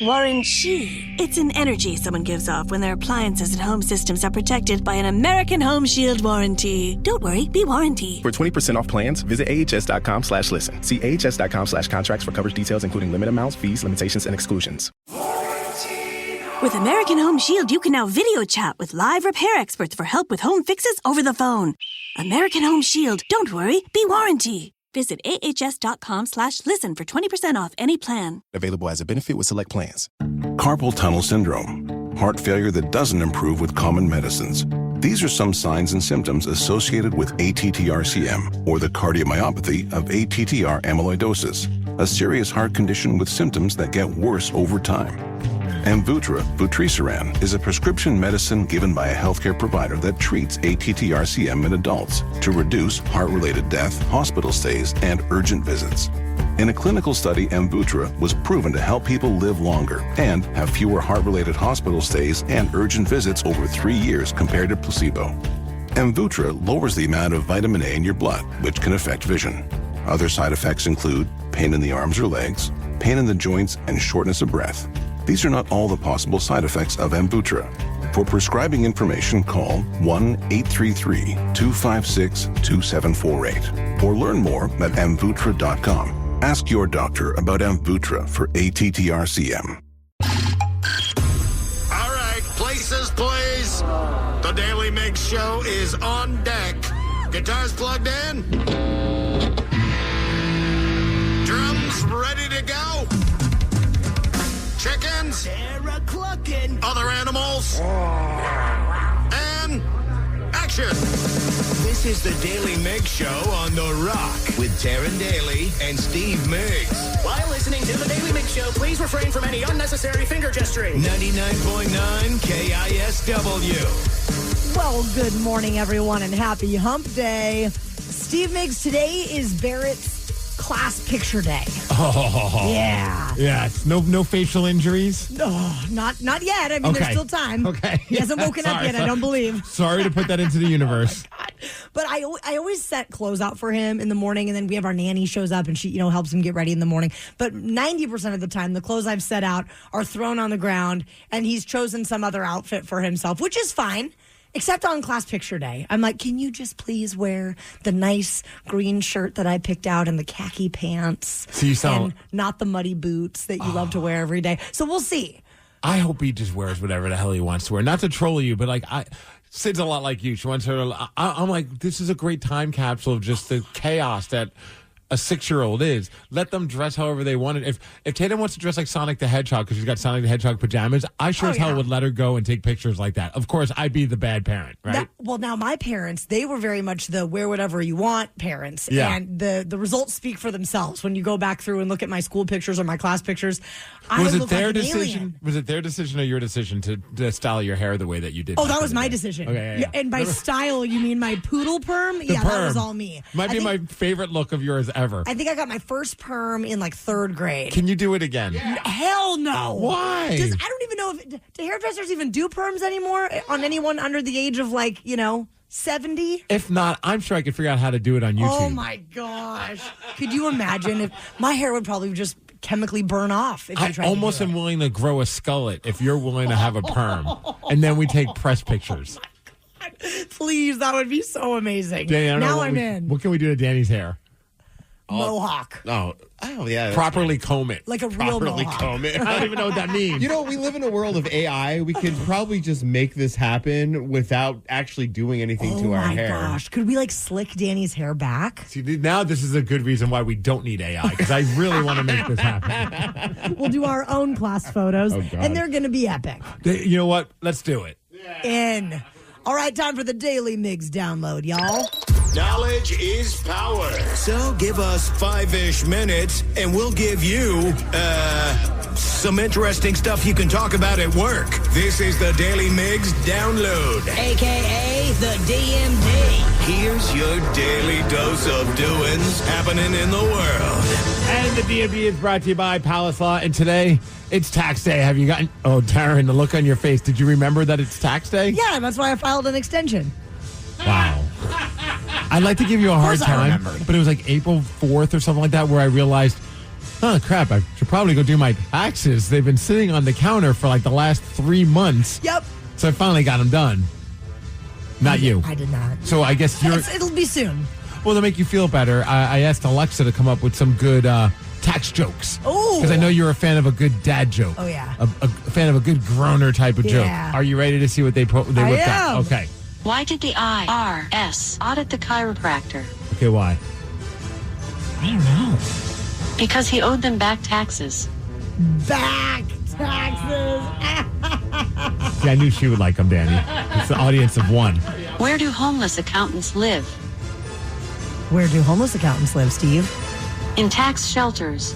Warranty. It's an energy someone gives off when their appliances and home systems are protected by an American Home Shield warranty. Don't worry, be warranty. For 20% off plans, visit ahs.com/listen. See ahs.com/contracts for coverage details, including limit amounts, fees, limitations, and exclusions. With American Home Shield, you can now video chat with live repair experts for help with home fixes over the phone. American Home Shield. Don't worry, be warranty. Visit ahs.com/listen for 20% off any plan. Available as a benefit with select plans. Carpal tunnel syndrome, heart failure that doesn't improve with common medicines. These are some signs and symptoms associated with ATTR-CM, or the cardiomyopathy of ATTR amyloidosis, a serious heart condition with symptoms that get worse over time. Amvuttra, vutrisiran, is a prescription medicine given by a healthcare provider that treats ATTR-CM in adults to reduce heart-related death, hospital stays, and urgent visits. In a clinical study, Amvuttra was proven to help people live longer and have fewer heart-related hospital stays and urgent visits over 3 years compared to placebo. Amvuttra lowers the amount of vitamin A in your blood, which can affect vision. Other side effects include pain in the arms or legs, pain in the joints, and shortness of breath. These are not all the possible side effects of Amvuttra. For prescribing information, call 1-833-256-2748 or learn more at amvuttra.com. Ask your doctor about Amvuttra for ATTR-CM. All right, places, please. The Daly Migs Show is on deck. Guitars plugged in. Drums ready to go. Chickens. Other animals. And action. This is the Daly Migs Show on The Rock with Taryn Daly and Steve Migs. While listening to the Daly Migs Show, please refrain from any unnecessary finger gesturing. 99.9 KISW. Well, good morning, everyone, and happy hump day. Steve Migs, today is Barrett's class picture day. Oh. Yeah. Yes. No facial injuries? No, not yet. I mean, Okay. there's still time. Okay. He hasn't woken up yet, I don't believe. Sorry to put that into the universe. Oh, but I always set clothes out for him in the morning, and then we have our nanny shows up, and she, helps him get ready in the morning. But 90% of the time, the clothes I've set out are thrown on the ground, and he's chosen some other outfit for himself, which is fine. Except on class picture day. I'm like, can you just please wear the nice green shirt that I picked out and the khaki pants? So you sound... And not the muddy boots that you love to wear every day. So we'll see. I hope he just wears whatever the hell he wants to wear. Not to troll you, but Sid's a lot like you. She wants her to... I'm like, this is a great time capsule of just the chaos that a 6-year-old is. Let them dress however they want it. If Tatum wants to dress like Sonic the Hedgehog because she's got Sonic the Hedgehog pajamas, I sure as hell would let her go and take pictures like that. Of course, I'd be the bad parent, right? Now my parents, they were very much the wear whatever you want parents. Yeah. And the results speak for themselves. When you go back through and look at my school pictures or my class pictures, Was I it look their like an decision? alien. Was it their decision or your decision to style your hair the way that you did? Oh, that was my decision. Okay, yeah. And by style, you mean my poodle perm? The Yeah, perm. that was all me. Might be my favorite look of yours ever. I think I got my first perm in like 3rd grade. Can you do it again? Hell no. Why? I don't even know if... Do hairdressers even do perms anymore on anyone under the age of 70? If not, I'm sure I could figure out how to do it on YouTube. Oh my gosh. Could you imagine if my hair would probably just chemically burn off if you tried I almost to do am willing to grow a skullet if you're willing to have a perm. And then we take press pictures. it. Please, that would be so amazing. Danny, I don't know now what I'm in. What can we do to Danny's hair? Mohawk. Oh, yeah. that's Properly comb it. Like a real properly mohawk. comb it. I don't even know what that means. You know, we live in a world of AI. We could probably just make this happen without actually doing anything to our hair. Oh my gosh. Could we slick Danny's hair back? See, now this is a good reason why we don't need AI, because I really want to make this happen. We'll do our own class photos, Oh, God. and they're going to be epic. You know what? Let's do it. In. All right, time for the Daily Migs download, y'all. Knowledge is power. So give us 5-ish minutes and we'll give you, some interesting stuff you can talk about at work. This is the Daily Migs Download. AKA the DMD. Here's your daily dose of doings happening in the world. And the DMV is brought to you by Palace Law. And today, it's tax day. Have you gotten... Oh, Taryn, the look on your face. Did you remember that it's tax day? Yeah, that's why I filed an extension. Wow. I'd like to give you a hard course I time, remembered. but it was like April 4th or something like that where I realized oh, crap, I should probably go do my taxes. They've been sitting on the counter for like the last 3 months. Yep. So I finally got them done. Not you. I did not. So I guess It'll be soon. Well, to make you feel better, I asked Alexa to come up with some good tax jokes. Oh. Because I know you're a fan of a good dad joke. Oh, yeah. A fan of a good groaner type of joke. Yeah. Are you ready to see what they whipped out? Okay. Why did the IRS audit the chiropractor? Okay, why? I don't know. Because he owed them back taxes. Back taxes. Yeah, I knew she would like them, Danny. It's the audience of one. Where do homeless accountants live? Where do homeless accountants live, Steve? In tax shelters.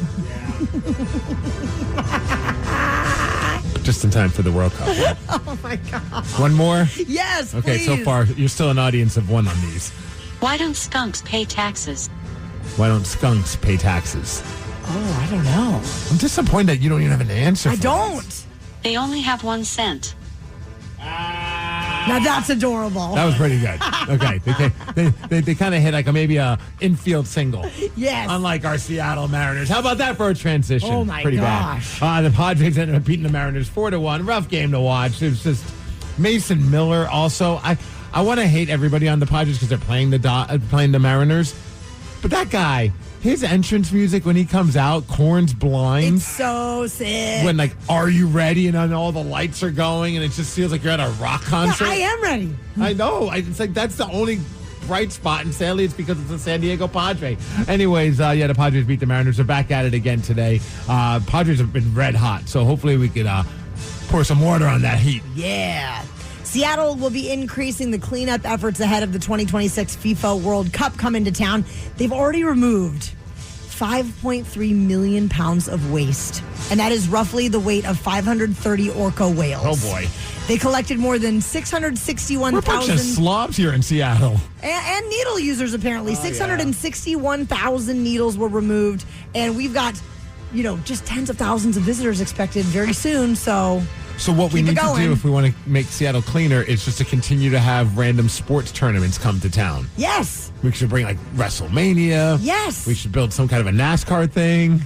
Just in time for the World Cup. Right? Oh, my God. One more? Yes, Okay, please. so far, you're still an audience of one on these. Why don't skunks pay taxes? Why don't skunks pay taxes? Oh, I don't know. I'm disappointed that you don't even have an answer I for don't. this. They only have 1 cent. Now that's adorable. That was pretty good. Okay, they kind of hit like maybe a infield single. Yes. Unlike our Seattle Mariners. How about that for a transition? Oh, my pretty gosh. Bad. The Padres ended up beating the Mariners 4-1. Rough game to watch. It was just Mason Miller. Also, I want to hate everybody on the Padres because they're playing the Mariners, but that guy. His entrance music when he comes out, Korn's Blind. It's so sick. When like, are you ready? And then all the lights are going, and it just feels like you're at a rock concert. Yeah, I am ready. I know. It's like that's the only bright spot, and sadly, it's because it's a San Diego Padre. Anyways, the Padres beat the Mariners. They're back at it again today. Padres have been red hot, so hopefully we could pour some water on that heat. Yeah. Seattle will be increasing the cleanup efforts ahead of the 2026 FIFA World Cup coming to town. They've already removed 5.3 million pounds of waste, and that is roughly the weight of 530 orca whales. Oh, boy. They collected more than We're a 661,000... bunch of slobs here in Seattle. And needle users, apparently. 661,000 needles were removed, and we've got, just tens of thousands of visitors expected very soon, so... So what we Keep it need to going. do if we want to make Seattle cleaner is just to continue to have random sports tournaments come to town. Yes. We should bring like WrestleMania. Yes. We should build some kind of a NASCAR thing.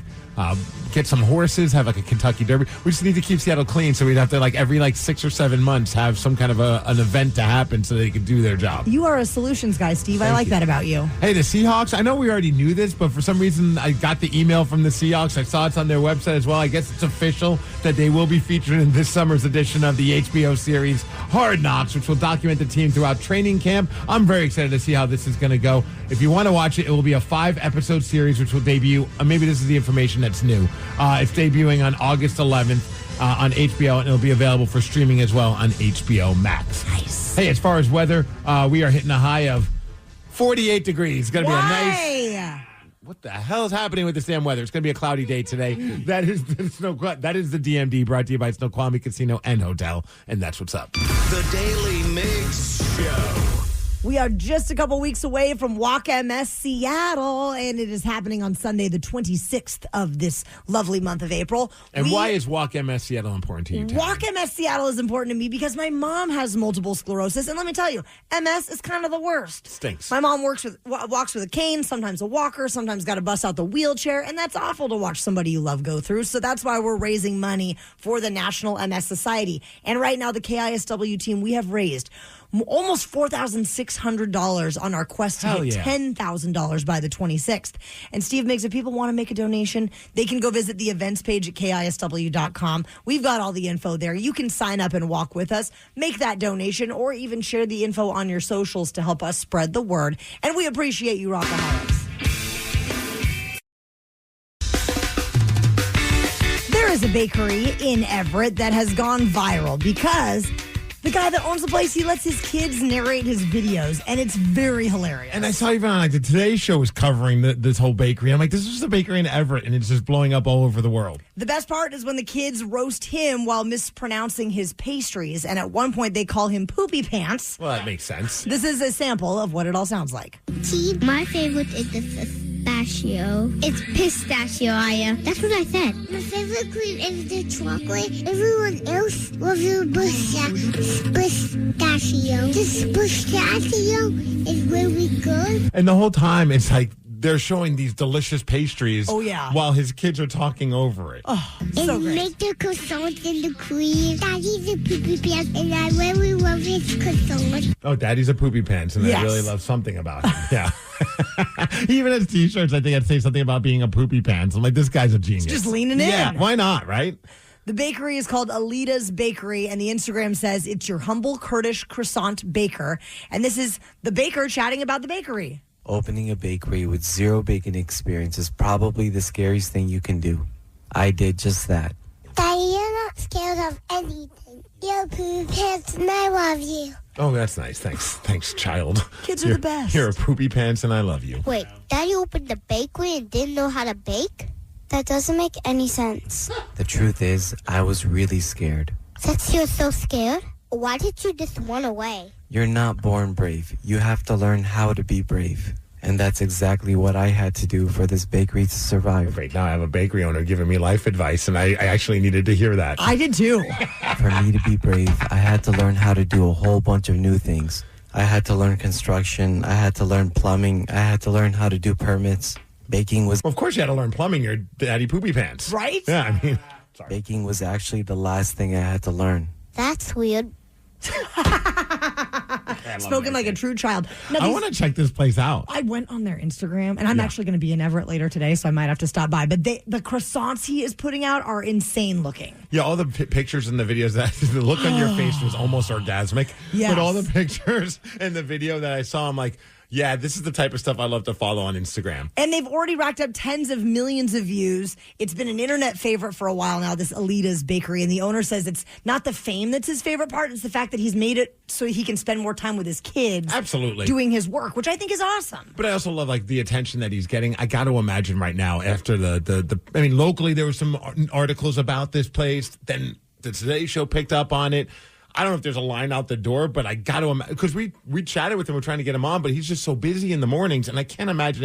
Get some horses, have like a Kentucky Derby. We just need to keep Seattle clean, so we'd have to every 6 or 7 months have some kind of an event to happen so they can do their job. You are a solutions guy, Steve. I like that about you. Hey, the Seahawks, I know we already knew this, but for some reason I got the email from the Seahawks. I saw it's on their website as well. I guess it's official that they will be featured in this summer's edition of the HBO series Hard Knocks, which will document the team throughout training camp. I'm very excited to see how this is going to go. If you want to watch it, it will be a 5-episode series which will debut. Maybe this is the information that's new. It's debuting on August 11th on HBO, and it'll be available for streaming as well on HBO Max. Nice. Hey, as far as weather, we are hitting a high of 48 degrees. It's going to be a nice... What the hell is happening with this damn weather? It's going to be a cloudy day today. That is the DMD, brought to you by Snoqualmie Casino and Hotel, and that's what's up. The Daily Migs Show. We are just a couple weeks away from Walk MS Seattle, and it is happening on Sunday, the 26th of this lovely month of April. And why is Walk MS Seattle important to you, Tammy? Walk MS Seattle is important to me because my mom has multiple sclerosis, and let me tell you, MS is kind of the worst. Stinks. My mom walks with a cane, sometimes a walker, sometimes got to bust out the wheelchair, and that's awful to watch somebody you love go through. So that's why we're raising money for the National MS Society. And right now, the KISW team, we have raised almost $4,600 on our quest to hit $10,000 by the 26th. And Steve Migs, if people want to make a donation, they can go visit the events page at KISW.com. We've got all the info there. You can sign up and walk with us, make that donation, or even share the info on your socials to help us spread the word. And we appreciate you, Rockaholics. There is a bakery in Everett that has gone viral because the guy that owns the place, he lets his kids narrate his videos, and it's very hilarious. And I saw even on the Today Show was covering this whole bakery. I'm like, this is a bakery in Everett, and it's just blowing up all over the world. The best part is when the kids roast him while mispronouncing his pastries, and at one point they call him Poopy Pants. Well, that makes sense. This is a sample of what it all sounds like. My favorite is the pistachio. It's pistachio, Aya. That's what I said. My favorite cream is the chocolate. Everyone else loves the pistachio. This pistachio is really good. And the whole time, it's like they're showing these delicious pastries. Oh, yeah. While his kids are talking over it. Oh, And make the croissants and the cream. Daddy's a poopy pants, and I really love his croissants. Oh, Daddy's a poopy pants, and I really love something about him. Yeah. He even has T-shirts. I think I'd say something about being a poopy pants. I'm like, this guy's a genius. Just leaning in. Yeah, why not, right? The bakery is called Alita's Bakery, and the Instagram says it's your humble Kurdish croissant baker. And this is the baker chatting about the bakery. Opening a bakery with zero baking experience is probably the scariest thing you can do. I did just that. Daddy, you're not scared of anything. You're poopy pants, and I love you. Oh, that's nice. Thanks, child. Kids are the best. You're a poopy pants, and I love you. Wait, Daddy opened the bakery and didn't know how to bake? That doesn't make any sense. The truth is, I was really scared. Since you're so scared, why did you just run away? You're not born brave. You have to learn how to be brave. And that's exactly what I had to do for this bakery to survive. Great. Now I have a bakery owner giving me life advice, and I actually needed to hear that. I did too. For me to be brave, I had to learn how to do a whole bunch of new things. I had to learn construction. I had to learn plumbing. I had to learn how to do permits. Baking was... Well, of course you had to learn plumbing. You're Daddy Poopy Pants. Right? Yeah, I mean... Sorry. Baking was actually the last thing I had to learn. That's weird. Spoken like a true child. Now, I want to check this place out. I went on their Instagram, and I'm actually going to be in Everett later today, so I might have to stop by. But the croissants he is putting out are insane looking. Yeah, all the pictures and the videos, the look on your face was almost orgasmic. Yes. But all the pictures and the video that I saw, I'm like, yeah, this is the type of stuff I love to follow on Instagram. And they've already racked up tens of millions of views. It's been an internet favorite for a while now, this Alita's Bakery. And the owner says it's not the fame that's his favorite part. It's the fact that he's made it so he can spend more time with his kids. Absolutely. Doing his work, which I think is awesome. But I also love like the attention that he's getting. I got to imagine right now after I mean, locally there were some articles about this place. Then the Today Show picked up on it. I don't know if there's a line out the door, but I got to imagine, because we chatted with him, we're trying to get him on, but he's just so busy in the mornings, and I can't imagine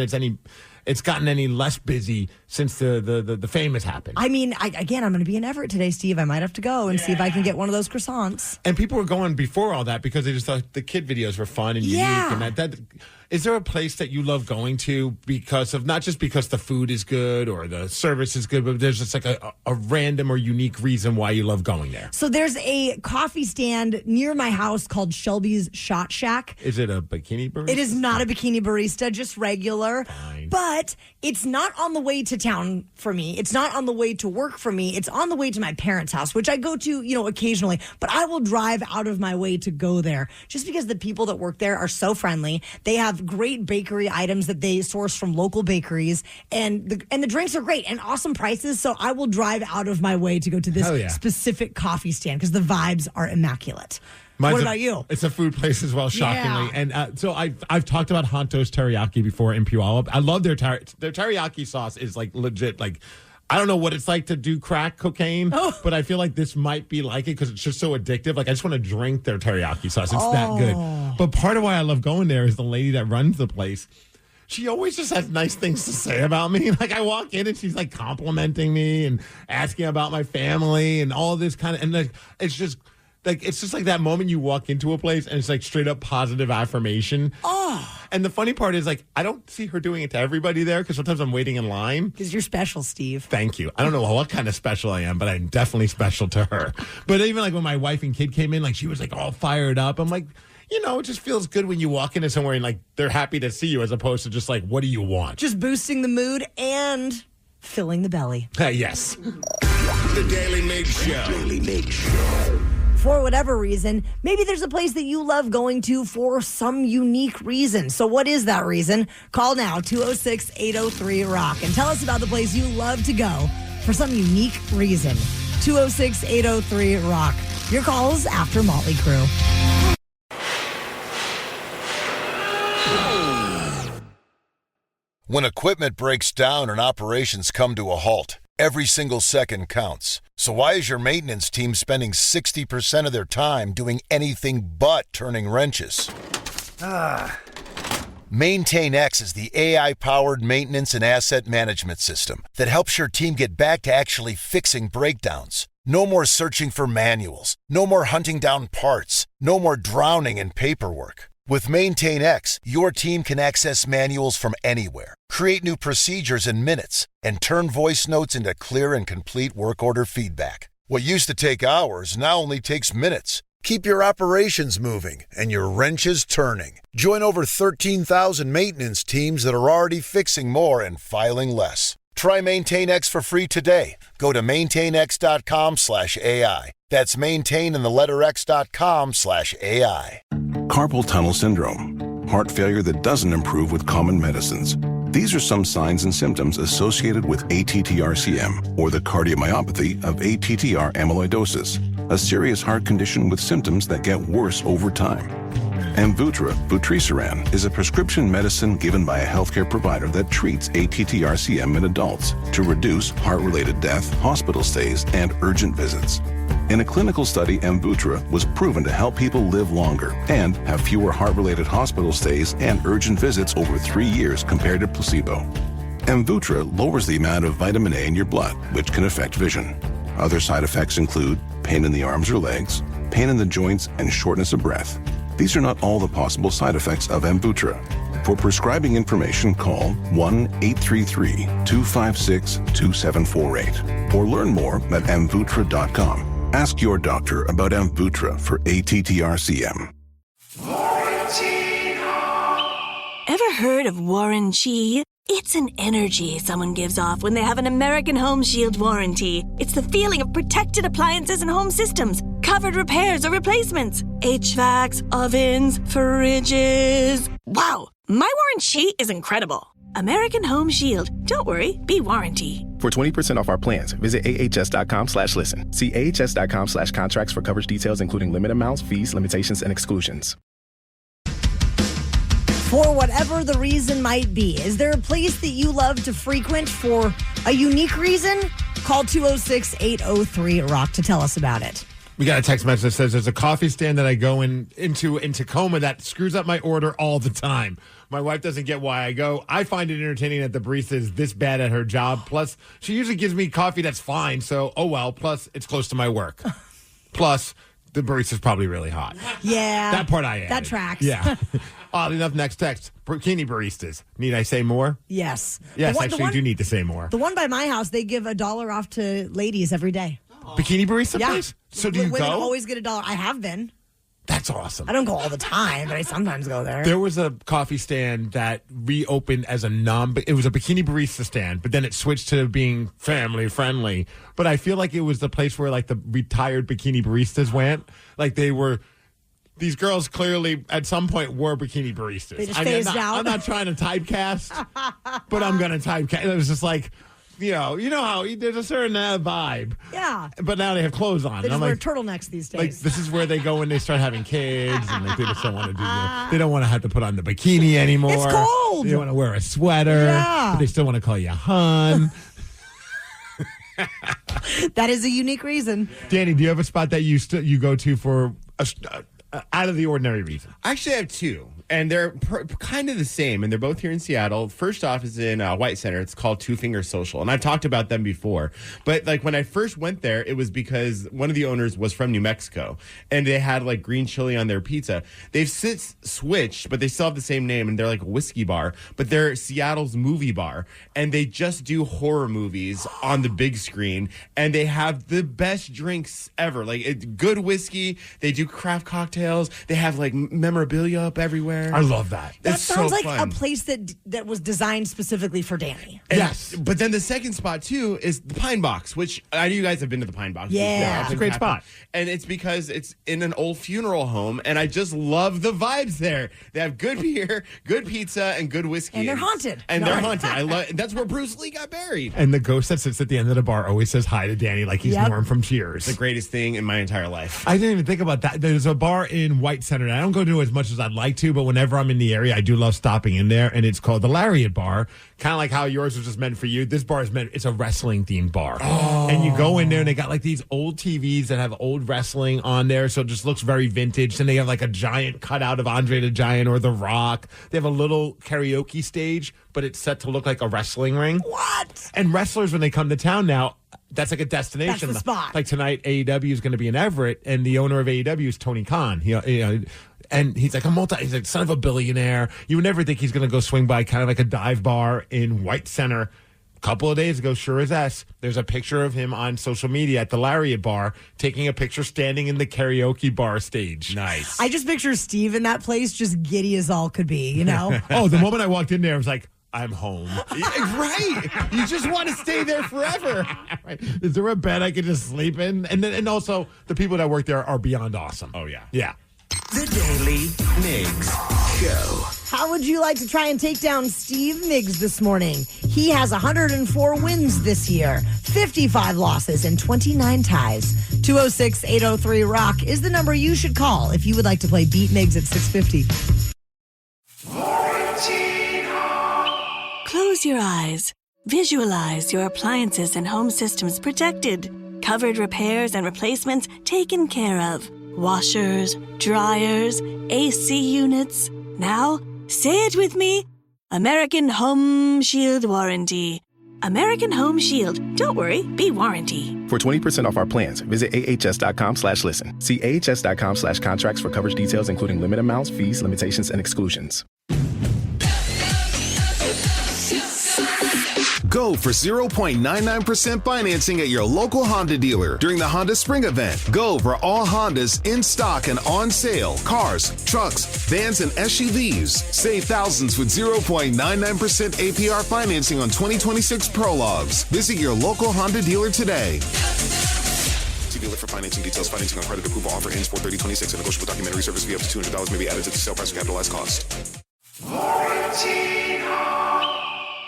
it's gotten any less busy since the fame has happened. I mean, I'm going to be in Everett today, Steve. I might have to go and see if I can get one of those croissants. And people were going before all that because they just thought the kid videos were fun and unique. And that is there a place that you love going to because of, not just because the food is good or the service is good, but there's just like a random or unique reason why you love going there? So there's a coffee stand near my house called Shelby's Shot Shack. Is it a bikini barista? It is not a bikini barista, just regular. Fine. But it's not on the way to town for me. It's not on the way to work for me. It's on the way to my parents' house, which I go to, occasionally. But I will drive out of my way to go there just because the people that work there are so friendly. They have great bakery items that they source from local bakeries, and the drinks are great and awesome prices. So I will drive out of my way to go to this specific coffee stand because the vibes are immaculate. What about you? It's a food place as well, shockingly. Yeah. And so I've talked about Honto's Teriyaki before in Puyallup. I love their teriyaki sauce is like legit. Like, I don't know what it's like to do crack cocaine, but I feel like this might be like it because it's just so addictive. Like, I just want to drink their teriyaki sauce. It's that good. But part of why I love going there is the lady that runs the place. She always just has nice things to say about me. Like, I walk in and she's like complimenting me and asking about my family and all this kind of, and like, it's just like that moment you walk into a place and it's like straight up positive affirmation. Oh. And the funny part is, like, I don't see her doing it to everybody there because sometimes I'm waiting in line. Because you're special, Steve. Thank you. I don't know what kind of special I am, but I'm definitely special to her. But even like when my wife and kid came in, like, she was like all fired up. I'm like, it just feels good when you walk into somewhere and like they're happy to see you as opposed to just like, what do you want? Just boosting the mood and filling the belly. Yes. The Daily Migs Show. Daily Migs Show. For whatever reason, maybe there's a place that you love going to for some unique reason. So what is that reason? Call now, 206-803-ROCK, and tell us about the place you love to go for some unique reason. 206-803-ROCK. Your calls after Motley Crue. When equipment breaks down and operations come to a halt, every single second counts. So why is your maintenance team spending 60% of their time doing anything but turning wrenches? MaintainX is the AI-powered maintenance and asset management system that helps your team get back to actually fixing breakdowns. No more searching for manuals. No more hunting down parts. No more drowning in paperwork. With Maintain X, your team can access manuals from anywhere, create new procedures in minutes, and turn voice notes into clear and complete work order feedback. What used to take hours now only takes minutes. Keep your operations moving and your wrenches turning. Join over 13,000 maintenance teams that are already fixing more and filing less. Try Maintain X for free today. Go to maintainx.com/AI. That's maintain and the letter x.com/AI. Carpal tunnel syndrome, heart failure that doesn't improve with common medicines. These are some signs and symptoms associated with ATTR-CM, or the cardiomyopathy of ATTR amyloidosis, a serious heart condition with symptoms that get worse over time. Amvuttra, vutrisiran, is a prescription medicine given by a healthcare provider that treats ATTR-CM in adults to reduce heart-related death, hospital stays, and urgent visits. In a clinical study, Amvuttra was proven to help people live longer and have fewer heart-related hospital stays and urgent visits over 3 years compared to placebo. Amvuttra lowers the amount of vitamin A in your blood, which can affect vision. Other side effects include pain in the arms or legs, pain in the joints, and shortness of breath. These are not all the possible side effects of Amvuttra. For prescribing information, call 1-833-256-2748 or learn more at amvuttra.com. Ask your doctor about Amvuttra for ATTR-CM. Ever heard of warranty? It's an energy someone gives off when they have an American Home Shield warranty. It's the feeling of protected appliances and home systems, covered repairs or replacements, HVACs, ovens, fridges. Wow, my warranty is incredible. American Home Shield. Don't worry, be warranty. For 20% off our plans, visit ahs.com/listen. See ahs.com/contracts for coverage details, including limit amounts, fees, limitations, and exclusions. For whatever the reason might be, is there a place that you love to frequent for a unique reason? Call 206-803-ROCK to tell us about it. We got a text message that says there's a coffee stand that I go into in Tacoma that screws up my order all the time. My wife doesn't get why I go. I find it entertaining that the barista is this bad at her job. Plus, she usually gives me coffee that's fine. So, oh well. Plus, it's close to my work. Plus, the barista's probably really hot. Yeah. That part I added. That tracks. Yeah. Odd enough, next text. Bikini baristas. Need I say more? Yes. Yes, actually, you do need to say more. The one by my house, they give $1 off to ladies every day. Bikini barista Yeah. place? So do you Women go? always get $1. I have been. That's awesome. I don't go all the time, but I sometimes go there. There was a coffee stand that reopened as it was a bikini barista stand, but then it switched to being family friendly. But I feel like it was the place where like the retired bikini baristas went. Like these girls clearly at some point were bikini baristas. They just phased out. I'm not trying to typecast, but I'm going to typecast. It was just like, you know how there's a certain vibe. Yeah. But now they have clothes on. They and just I'm wear like, turtlenecks these days. like this is where they go when they start having kids, and like, they just don't want to they don't want to have to put on the bikini anymore. It's cold. They want to wear a sweater, Yeah. but they still want to call you hon. That is a unique reason. Danny, do you have a spot that you go to for out of the ordinary reason? I actually have two, and they're kind of the same, and they're both here in Seattle. First off is in White Center. It's called Two Finger Social, and I've talked about them before. But like when I first went there, it was because one of the owners was from New Mexico, and they had like green chili on their pizza. They've since switched, but they still have the same name, and they're like a whiskey bar, but they're Seattle's movie bar, and they just do horror movies on the big screen, and they have the best drinks ever. Like good whiskey. They do craft cocktails. They have like memorabilia up everywhere. I love that. That It's sounds so like fun. a place that was designed specifically for Danny. And- Yes. But then the second spot, too, is the Pine Box, which I know you guys have been to the Pine Box. Yeah. It's a great spot. And it's because it's in an old funeral home, and I just love the vibes there. They have good beer, good pizza, and good whiskey. And they're haunted. And No. they're haunted. I love. That's where Bruce Lee got buried. And the ghost that sits at the end of the bar always says hi to Danny like he's Yep. Norm from Cheers. The greatest thing in my entire life. I didn't even think about that. There's a bar in White Center. And I don't go to it as much as I'd like to, but whenever I'm in the area, I do love stopping in there. And it's called the Lariat Bar. Kind of like how yours was just meant for you. This bar is meant, it's a wrestling themed bar. Oh. And you go in there and they got like these old TVs that have old wrestling on there. So it just looks very vintage. And they have like a giant cutout of Andre the Giant or The Rock. They have a little karaoke stage, but it's set to look like a wrestling ring. What? And wrestlers, when they come to town now, that's like a destination. That's the spot. Like tonight, AEW is going to be in Everett, and the owner of AEW is Tony Khan. And he's like he's like son of a billionaire. You would never think he's going to go swing by kind of like a dive bar in White Center. A couple of days ago, sure as S, there's a picture of him on social media at the Lariat Bar taking a picture standing in the karaoke bar stage. Nice. I just picture Steve in that place just giddy as all could be, you know? Oh, the moment I walked in there, I was like, I'm home. Right. You just want to stay there forever. Right. Is there a bed I can just sleep in? And also, the people that work there are beyond awesome. Oh, yeah. Yeah. The Daily Migs Show. How would you like to try and take down Steve Migs this morning? He has 104 wins this year, 55 losses, and 29 ties. 206-803-ROCK is the number you should call if you would like to play Beat Migs at 650. Close your eyes. Visualize your appliances and home systems protected. Covered repairs and replacements taken care of. Washers, dryers, AC units. Now, say it with me. American Home Shield Warranty. American Home Shield. Don't worry, be warranty. For 20% off our plans, visit ahs.com/listen. See ahs.com/contracts for coverage details, including limit amounts, fees, limitations, and exclusions. Go for 0.99% financing at your local Honda dealer during the Honda Spring event. Go for all Hondas in stock and on sale. Cars, trucks, vans, and SUVs. Save thousands with 0.99% APR financing on 2026 Prologues. Visit your local Honda dealer today. See dealer for financing details. Financing on credit approval offer ends 4/30/26. A negotiable documentary service fee up to $200 may be added to the sale price or capitalized cost.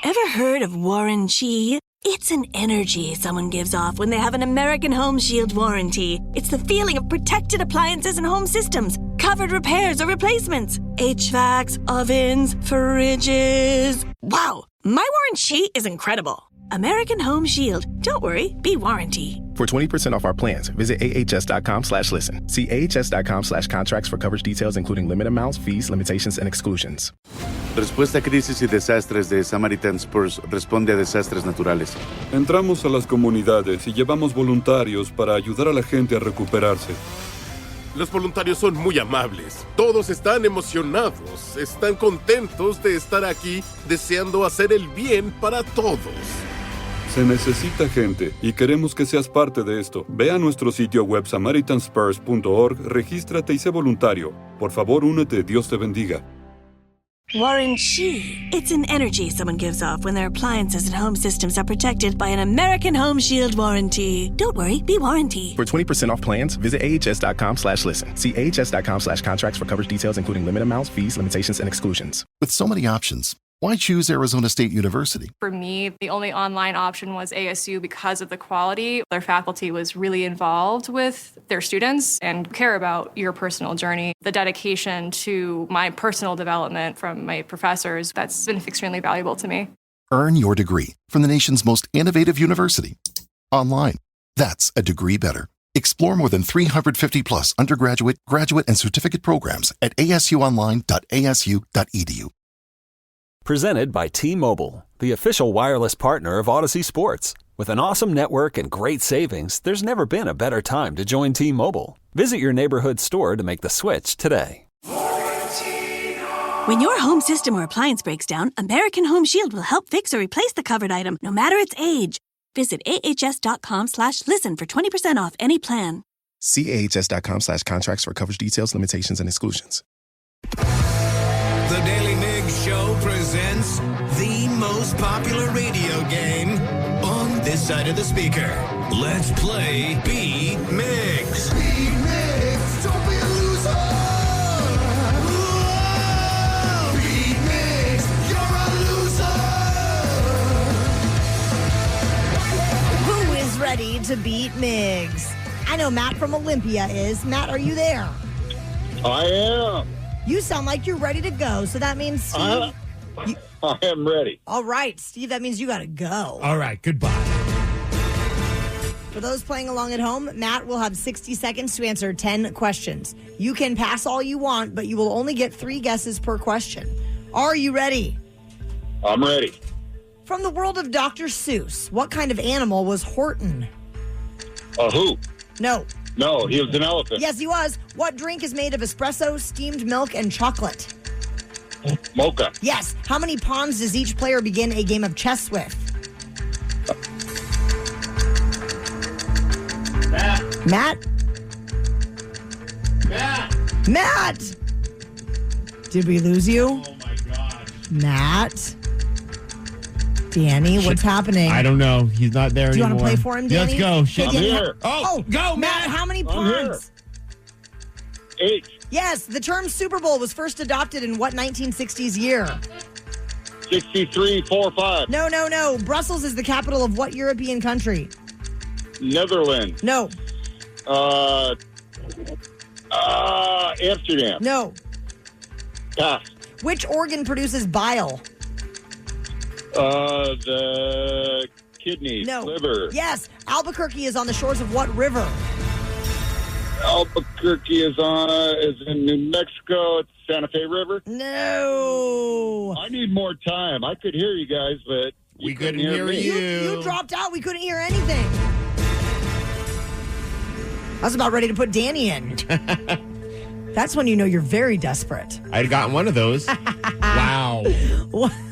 Ever heard of warranty? It's an energy someone gives off when they have an American Home Shield warranty. It's the feeling of protected appliances and home systems, covered repairs or replacements, HVACs, ovens, fridges. Wow, my warranty is incredible. American Home Shield. Don't worry, be warranty. For 20% off our plans, visit ahs.com/listen. See ahs.com/contracts for coverage details, including limit amounts, fees, limitations, and exclusions. Respuesta a crisis y desastres de Samaritan Spurs responde a desastres naturales. Entramos a las comunidades y llevamos voluntarios para ayudar a la gente a recuperarse. Los voluntarios son muy amables. Todos están emocionados, están contentos de estar aquí, deseando hacer el bien para todos. Se necesita gente y queremos que seas parte de esto. Ve a nuestro sitio web samaritanspurs.org, regístrate y sé voluntario. Por favor, únete. Dios te bendiga. Warranty. It's an energy someone gives off when their appliances and home systems are protected by an American Home Shield warranty. Don't worry, be warranty. For 20% off plans, visit ahs.com/listen. See ahs.com/contracts for coverage details, including limit amounts, fees, limitations, and exclusions. With so many options, why choose Arizona State University? For me, the only online option was ASU because of the quality. Their faculty was really involved with their students and care about your personal journey. The dedication to my personal development from my professors, that's been extremely valuable to me. Earn your degree from the nation's most innovative university. Online. That's a degree better. Explore more than 350 plus undergraduate, graduate, and certificate programs at asuonline.asu.edu. Presented by T-Mobile, the official wireless partner of Odyssey Sports. With an awesome network and great savings, there's never been a better time to join T-Mobile. Visit your neighborhood store to make the switch today. When your home system or appliance breaks down, American Home Shield will help fix or replace the covered item, no matter its age. Visit ahs.com/listen for 20% off any plan. See ahs.com/contracts for coverage details, limitations, and exclusions. The Daily Migs Show presents the most popular radio game on this side of the speaker. Let's play Beat Migs. Beat Migs, don't be a loser. Whoa! Beat Migs, you're a loser. Who is ready to beat Migs? I know Matt from Olympia is. Matt, are you there? I am. You sound like you're ready to go, so that means Steve... I am ready. All right, Steve, that means you got to go. All right, goodbye. For those playing along at home, Matt will have 60 seconds to answer 10 questions. You can pass all you want, but you will only get 3 guesses per question. Are you ready? I'm ready. From the world of Dr. Seuss, what kind of animal was Horton? A who? No, No, he was an elephant. Yes, he was. What drink is made of espresso, steamed milk, and chocolate? Mocha. Yes. How many pawns does each player begin a game of chess with? Matt? Matt! Did we lose you? Oh, my God. Matt? Danny, what's happening? I don't know. He's not there Do you anymore. want to play for him, Danny? Let's go. Okay, Danny, here. Oh, go, Matt, how many pawns? 8. Yes, the term Super Bowl was first adopted in what 1960s year? 63, 4, 5. No. Brussels is the capital of what European country? Netherlands. No. Amsterdam. No. Pass. Which organ produces bile? The kidney. No. Liver. Yes. Albuquerque is on the shores of what river? Albuquerque is in New Mexico. It's Santa Fe River. No. I need more time. I could hear you guys, but we couldn't hear me. You dropped out. We couldn't hear anything. I was about ready to put Danny in. That's when you know you're very desperate. I'd gotten one of those. Wow.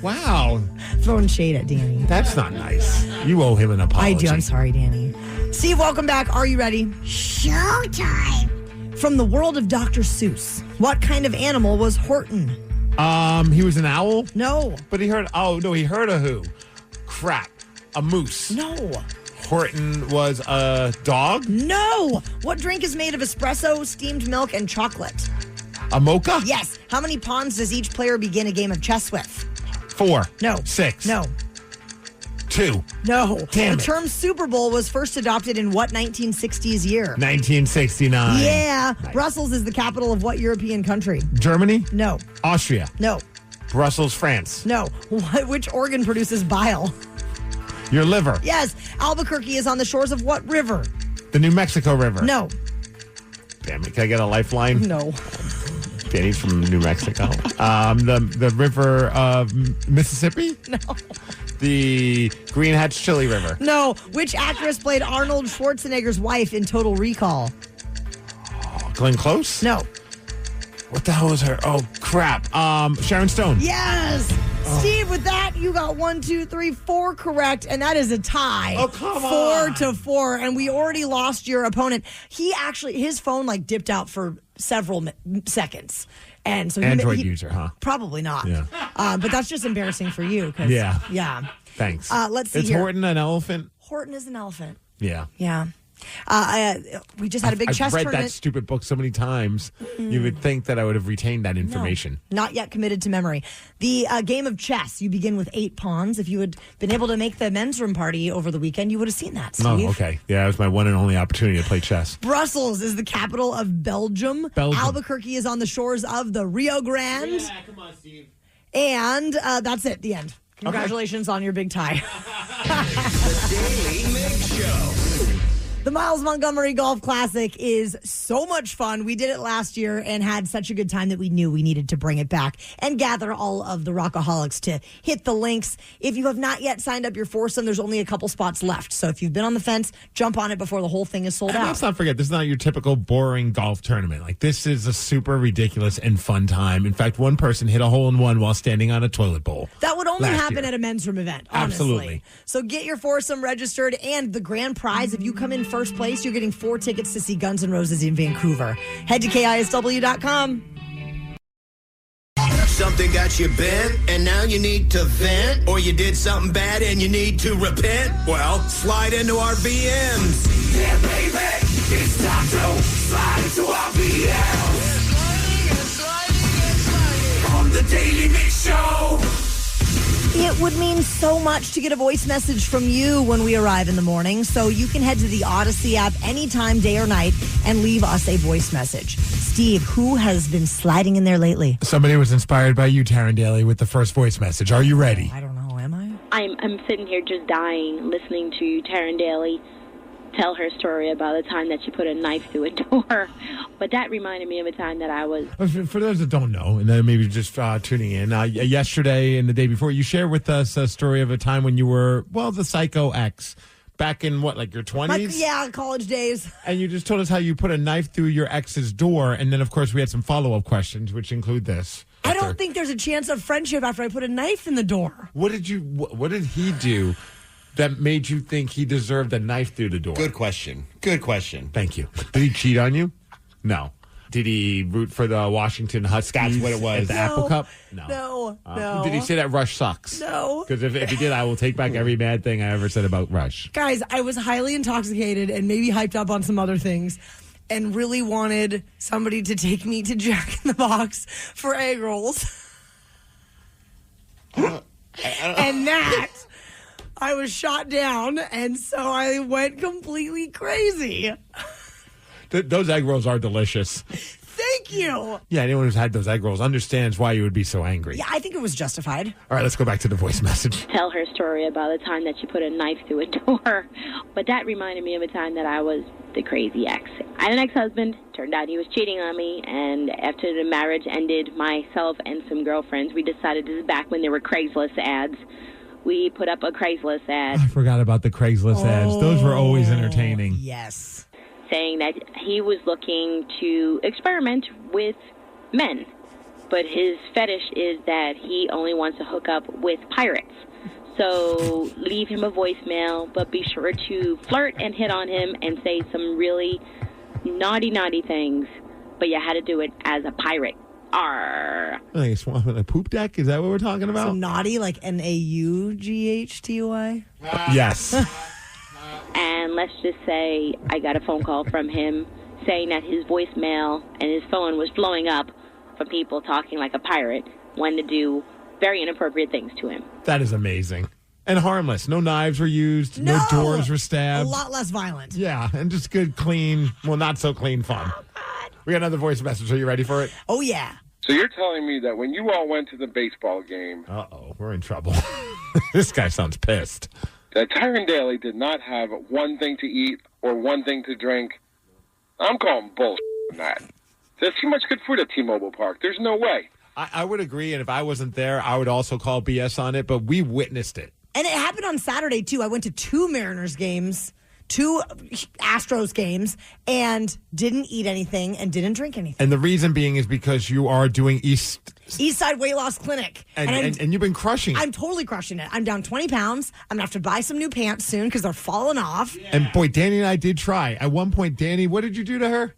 Wow. Throwing shade at Danny. That's not nice. You owe him an apology. I do. I'm sorry, Danny. Steve, welcome back. Are you ready? Showtime. From the world of Dr. Seuss, what kind of animal was Horton? He was an owl? No. But he heard a who? Crap. A moose. No. Horton was a dog? No. What drink is made of espresso, steamed milk, and chocolate? A mocha? Yes. How many pawns does each player begin a game of chess with? 4. No. 6. No. 2. No. Damn the it. term Super Bowl was first adopted in what 1960s year? 1969. Yeah. Nice. Brussels is the capital of what European country? Germany? No. Austria? No. Brussels, France? No. Which organ produces bile? Your liver? Yes. Albuquerque is on the shores of what river? The New Mexico River? No. Damn it. Can I get a lifeline? No. Danny's from New Mexico. The river of Mississippi? No. The Green Hatch Chili River? No. Which actress played Arnold Schwarzenegger's wife in Total Recall? Glenn Close? No. What the hell was her? Oh, crap. Sharon Stone? Yes. Steve, with that, you got 1, 2, 3, 4 correct, and that is a tie. Oh, come 4-4, and we already lost your opponent. He actually, his phone dipped out for several seconds. And so Android user, huh? Probably not. Yeah. But that's just embarrassing for you. Yeah. Yeah. Thanks. Let's see Is here. Horton an elephant? Horton is an elephant. Yeah. Yeah. We just had a big chess I've read tournament. that stupid book so many times. You would think that I would have retained that information. No, not yet committed to memory. The game of chess, you begin with 8 pawns. If you had been able to make the men's room party over the weekend, you would have seen that, Steve. Oh, okay. Yeah, it was my one and only opportunity to play chess. Brussels is the capital of Belgium. Albuquerque is on the shores of the Rio Grande. Yeah, come on, Steve. And that's it, the end. Congratulations on your big tie. The Daily Migs Show. The Miles Montgomery Golf Classic is so much fun. We did it last year and had such a good time that we knew we needed to bring it back and gather all of the Rockaholics to hit the links. If you have not yet signed up your foursome, there's only a couple spots left. So if you've been on the fence, jump on it before the whole thing is sold And out. let's not forget, this is not your typical boring golf tournament. This is a super ridiculous and fun time. In fact, one person hit a hole-in-one while standing on a toilet bowl. That would only last happen year. at a men's room event, honestly. Absolutely. So get your foursome registered, and the grand prize, if you come in first place, you're getting 4 tickets to see Guns N' Roses in Vancouver. Head to KISW.com. Something got you bent, and now you need to vent, or you did something bad and you need to repent? Well, slide into our VMs. Yeah, baby, it's time to slide into our VMs. On the Daily Mix Show. It would mean so much to get a voice message from you when we arrive in the morning, so you can head to the Odyssey app anytime, day or night, and leave us a voice message. Steve, who has been sliding in there lately? Somebody was inspired by you, Taryn Daly, with the first voice message. Are you ready? I don't know. Am I? I'm sitting here just dying listening to Taryn Daly tell her story about the time that she put a knife through a door. But that reminded me of a time that I was... For those that don't know, and then maybe just tuning in, yesterday and the day before, you shared with us a story of a time when you were, the psycho ex, back in what, like your 20s? Yeah, college days. And you just told us how you put a knife through your ex's door. And then, of course, we had some follow-up questions, which include this. I don't think there's a chance of friendship after I put a knife in the door. What did he do that made you think he deserved a knife through the door? Good question. Thank you. Did he cheat on you? No. Did he root for the Washington Huskies? That's what it was. At the Apple Cup? No. Did he say that Rush sucks? No. Because if he did, I will take back every bad thing I ever said about Rush. Guys, I was highly intoxicated and maybe hyped up on some other things and really wanted somebody to take me to Jack in the Box for egg rolls. And that, I was shot down, and so I went completely crazy. Those egg rolls are delicious. Thank you. Yeah, anyone who's had those egg rolls understands why you would be so angry. Yeah, I think it was justified. All right, let's go back to the voice message. Tell her story about the time that she put a knife through a door. But that reminded me of a time that I was the crazy ex. I had an ex-husband. Turned out he was cheating on me. And after the marriage ended, myself and some girlfriends, we decided, this is back when there were Craigslist ads. We put up a Craigslist ad. I forgot about the Craigslist ads. Those were always entertaining. Yes. Saying that he was looking to experiment with men, but his fetish is that he only wants to hook up with pirates. So leave him a voicemail, but be sure to flirt and hit on him and say some really naughty things, but you had to do it as a pirate. Arr. Like a swamp and a poop deck? Is that what we're talking about? So naughty, like Naughty? Yes. And let's just say I got a phone call from him saying that his voicemail and his phone was blowing up from people talking like a pirate, wanting to do very inappropriate things to him. That is amazing. And harmless. No knives were used. No doors were stabbed. A lot less violent. Yeah, and just good, clean, well, not so clean fun. We got another voice message. Are you ready for it? Oh, yeah. So you're telling me that when you all went to the baseball game... Uh-oh, we're in trouble. This guy sounds pissed. That Tyron Daly did not have one thing to eat or one thing to drink. I'm calling bullshit on that. There's too much good food at T-Mobile Park. There's no way. I would agree, and if I wasn't there, I would also call BS on it, but we witnessed it. And it happened on Saturday, too. I went to 2 Mariners games, 2 Astros games, and didn't eat anything and didn't drink anything. And the reason being is because you are doing Eastside Weight Loss Clinic. And you've been crushing it. I'm totally crushing it. I'm down 20 pounds. I'm going to have to buy some new pants soon because they're falling off. Yeah. And boy, Danny and I did try. At one point, Danny, what did you do to her?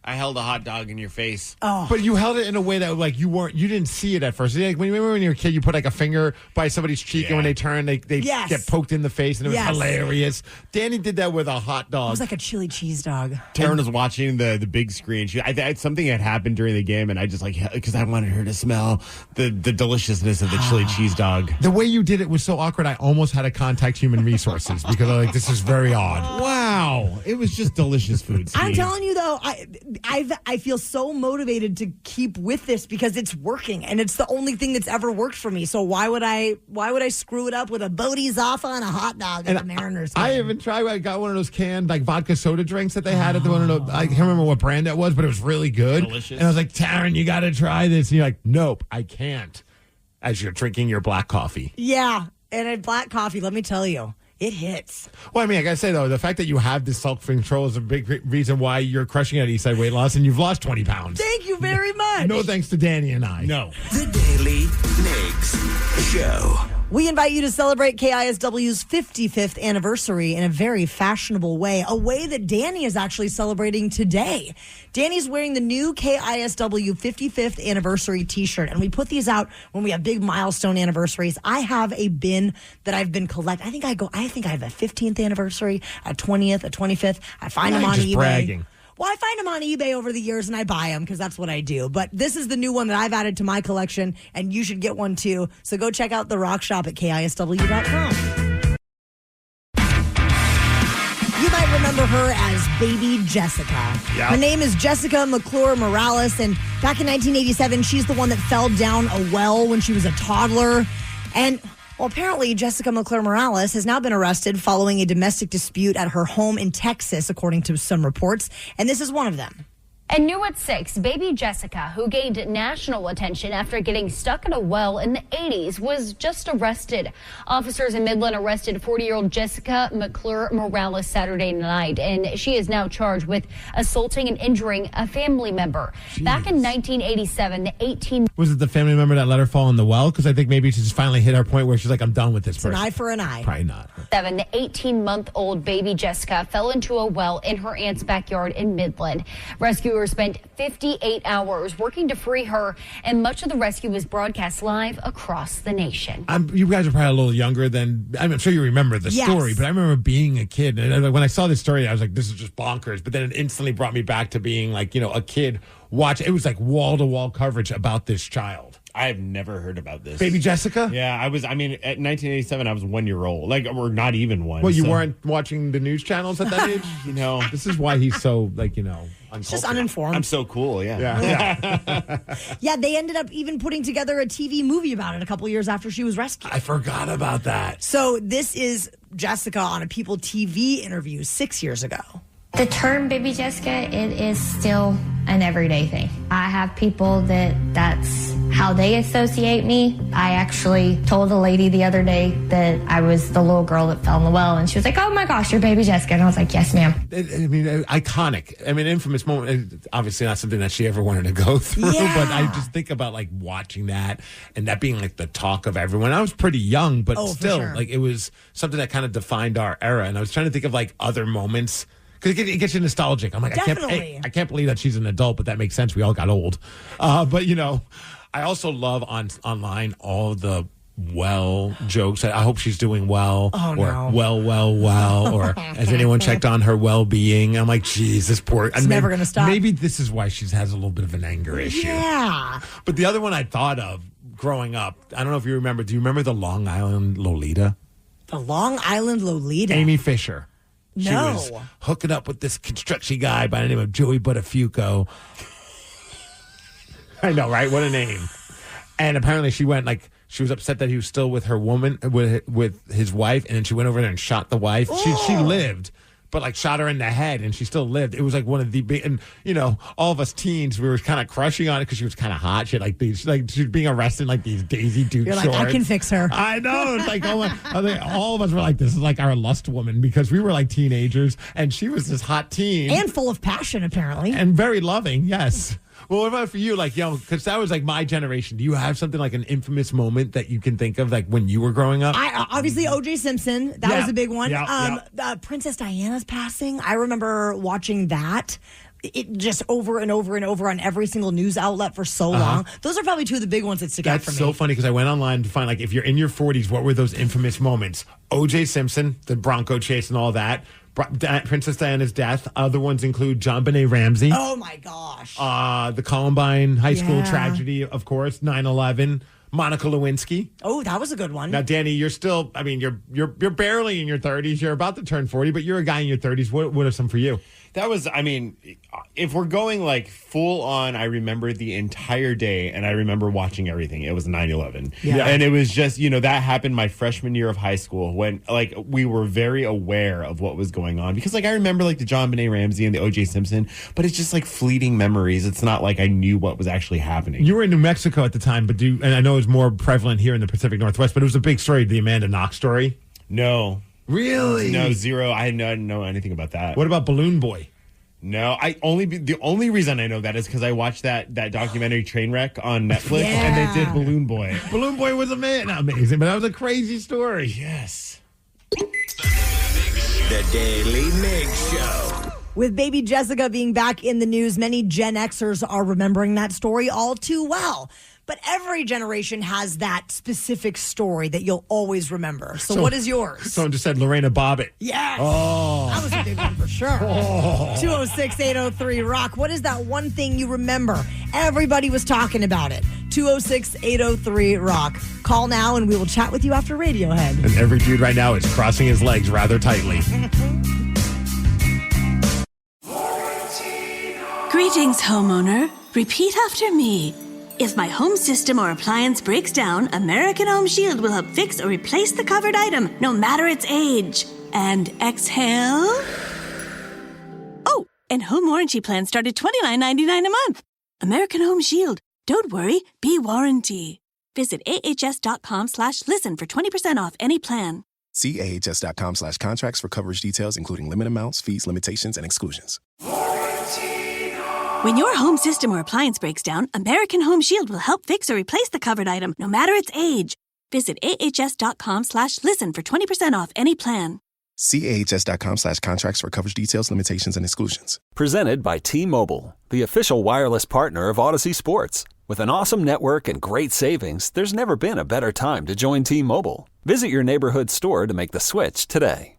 I held a hot dog in your face. Oh. But you held it in a way that like you didn't see it at first. Like, remember when you were a kid, you put like a finger by somebody's cheek and when they turn, they get poked in the face and it was hilarious. Danny did that with a hot dog. It was like a chili cheese dog. Taryn was watching the big screen. Something had happened during the game and I just because I wanted her to smell the deliciousness of the chili cheese dog. The way you did it was so awkward. I almost had to contact Human Resources because I'm like, this is very odd. Wow. It was just delicious food, Steve. I'm telling you though, I feel so motivated to keep with this because it's working and it's the only thing that's ever worked for me. So why would I screw it up with a Bodie Zaffa and a hot dog at the Mariners game? I even tried. I got one of those canned like vodka soda drinks that they had at the one of those. I can't remember what brand that was, but it was really good. Delicious. And I was like, Taryn, you got to try this. And you're like, nope, I can't. As you're drinking your black coffee. Yeah, and a black coffee. Let me tell you. It hits. Well, I mean, I got to say, though, the fact that you have this self-control is a big reason why you're crushing at Eastside Weight Loss and you've lost 20 pounds. Thank you very much. No thanks to Danny and I. No. The Daily Migs Show. We invite you to celebrate KISW's 55th anniversary in a very fashionable way, a way that Danny is actually celebrating today. Danny's wearing the new KISW 55th anniversary t-shirt, and we put these out when we have big milestone anniversaries. I have a bin that I've been collecting. I think I have a 15th anniversary, a 20th, a 25th. I find them on eBay. Bragging. Well, I find them on eBay over the years, and I buy them because that's what I do. But this is the new one that I've added to my collection, and you should get one too. So go check out the rock shop at KISW.com. You might remember her as Baby Jessica. Yep. Her name is Jessica McClure Morales, and back in 1987, she's the one that fell down a well when she was a toddler. And well, apparently, Jessica McClure Morales has now been arrested following a domestic dispute at her home in Texas, according to some reports. And this is one of them. And new at 6, baby Jessica, who gained national attention after getting stuck in a well in the 80s, was just arrested. Officers in Midland arrested 40-year-old Jessica McClure Morales Saturday night, and she is now charged with assaulting and injuring a family member. Jeez. Back in 1987, the 18... Was it the family member that let her fall in the well? Because I think maybe she's finally hit her point where she's like, I'm done with this person. An eye for an eye. Probably not. The 18-month-old baby Jessica fell into a well in her aunt's backyard in Midland. Rescuers spent 58 hours working to free her, and much of the rescue was broadcast live across the nation. You guys are probably a little younger than, I'm sure you remember the story, but I remember being a kid, and when I saw this story, I was like, this is just bonkers, but then it instantly brought me back to being like, a kid watch. It was like wall-to-wall coverage about this child. I have never heard about this. Baby Jessica? Yeah, at 1987, I was 1 year old. Or not even one. Well, you weren't watching the news channels at that age? This is why he's so, It's just uninformed. I'm so cool, yeah. Yeah, they ended up even putting together a TV movie about it a couple years after she was rescued. I forgot about that. So this is Jessica on a People TV interview 6 years ago. The term baby Jessica, it is still an everyday thing. I have people that's how they associate me. I actually told a lady the other day that I was the little girl that fell in the well, and she was like, oh my gosh, you're baby Jessica. And I was like, yes, ma'am. Iconic. Infamous moment. Obviously not something that she ever wanted to go through, but I just think about watching that and that being the talk of everyone. I was pretty young, but still, it was something that kind of defined our era. And I was trying to think of other moments. Because it gets you nostalgic. I'm like, I can't believe that she's an adult, but that makes sense. We all got old. But, I also love online all the jokes. I hope she's doing well. Oh, or well. Or has anyone checked on her well-being? I'm like, geez, this poor... It's never going to stop. Maybe this is why she has a little bit of an anger issue. Yeah. But the other one I thought of growing up, I don't know if you remember. Do you remember the Long Island Lolita? The Long Island Lolita? Amy Fisher. She No. was hooking up with this construction guy by the name of Joey Buttafuoco. I know, right? What a name. And apparently she went she was upset that he was still with her woman, with his wife, and then she went over there and shot the wife. She lived, but shot her in the head, and she still lived. It was one of the big, and all of us teens, we were kind of crushing on it because she was kind of hot. She had these, she was being arrested in these Daisy Duke You're shorts. I can fix her. I know. It's all of us were this is our lust woman, because we were teenagers, and she was this hot teen. And full of passion, apparently. And very loving, yes. Well, what about for you? Because that was my generation. Do you have something an infamous moment that you can think of, when you were growing up? Obviously, O.J. Simpson. That was a big one. Yeah. Princess Diana's passing. I remember watching that. It just over and over and over on every single news outlet for so long. Those are probably two of the big ones that stick out for me. That's so funny, because I went online to find, if you're in your 40s, what were those infamous moments? O.J. Simpson, the Bronco chase and all that. Princess Diana's death. Other ones include John Benet Ramsey. Oh, my gosh. The Columbine High School tragedy, of course. 9/11. Monica Lewinsky. Oh, that was a good one. Now, Danny, you're still, you're barely in your 30s. You're about to turn 40, but you're a guy in your 30s. What are some for you? That was, if we're going full on, I remember the entire day, and I remember watching everything. It was 9/11. Yeah. And it was just, that happened my freshman year of high school when, we were very aware of what was going on. Because, I remember, the John Benet Ramsey and the O.J. Simpson, but it's just, fleeting memories. It's not I knew what was actually happening. You were in New Mexico at the time, and I know it was more prevalent here in the Pacific Northwest, but it was a big story, the Amanda Knox story. No. Really? No, zero. I didn't know anything about that. What about Balloon Boy? No, the only reason I know that is because I watched that documentary Trainwreck on Netflix, and they did Balloon Boy. Balloon Boy was amazing, but that was a crazy story. Yes. The Daily Migs Show. With baby Jessica being back in the news, many Gen Xers are remembering that story all too well. But every generation has that specific story that you'll always remember. So what is yours? Someone just said Lorena Bobbitt. Yes. Oh. That was a big one for sure. 206-803-ROCK. What is that one thing you remember? Everybody was talking about it. 206-803-ROCK. Call now and we will chat with you after Radiohead. And every dude right now is crossing his legs rather tightly. Greetings, homeowner. Repeat after me. If my home system or appliance breaks down, American Home Shield will help fix or replace the covered item, no matter its age. And exhale. Oh, And home warranty plans start at $29.99 a month. American Home Shield. Don't worry, be warranty. Visit ahs.com/listen for 20% off any plan. See ahs.com/contracts for coverage details, including limit amounts, fees, limitations, and exclusions. When your home system or appliance breaks down, American Home Shield will help fix or replace the covered item, no matter its age. Visit ahs.com/listen for 20% off any plan. See ahs.com/contracts for coverage details, limitations, and exclusions. Presented by T-Mobile, the official wireless partner of Odyssey Sports. With an awesome network and great savings, there's never been a better time to join T-Mobile. Visit your neighborhood store to make the switch today.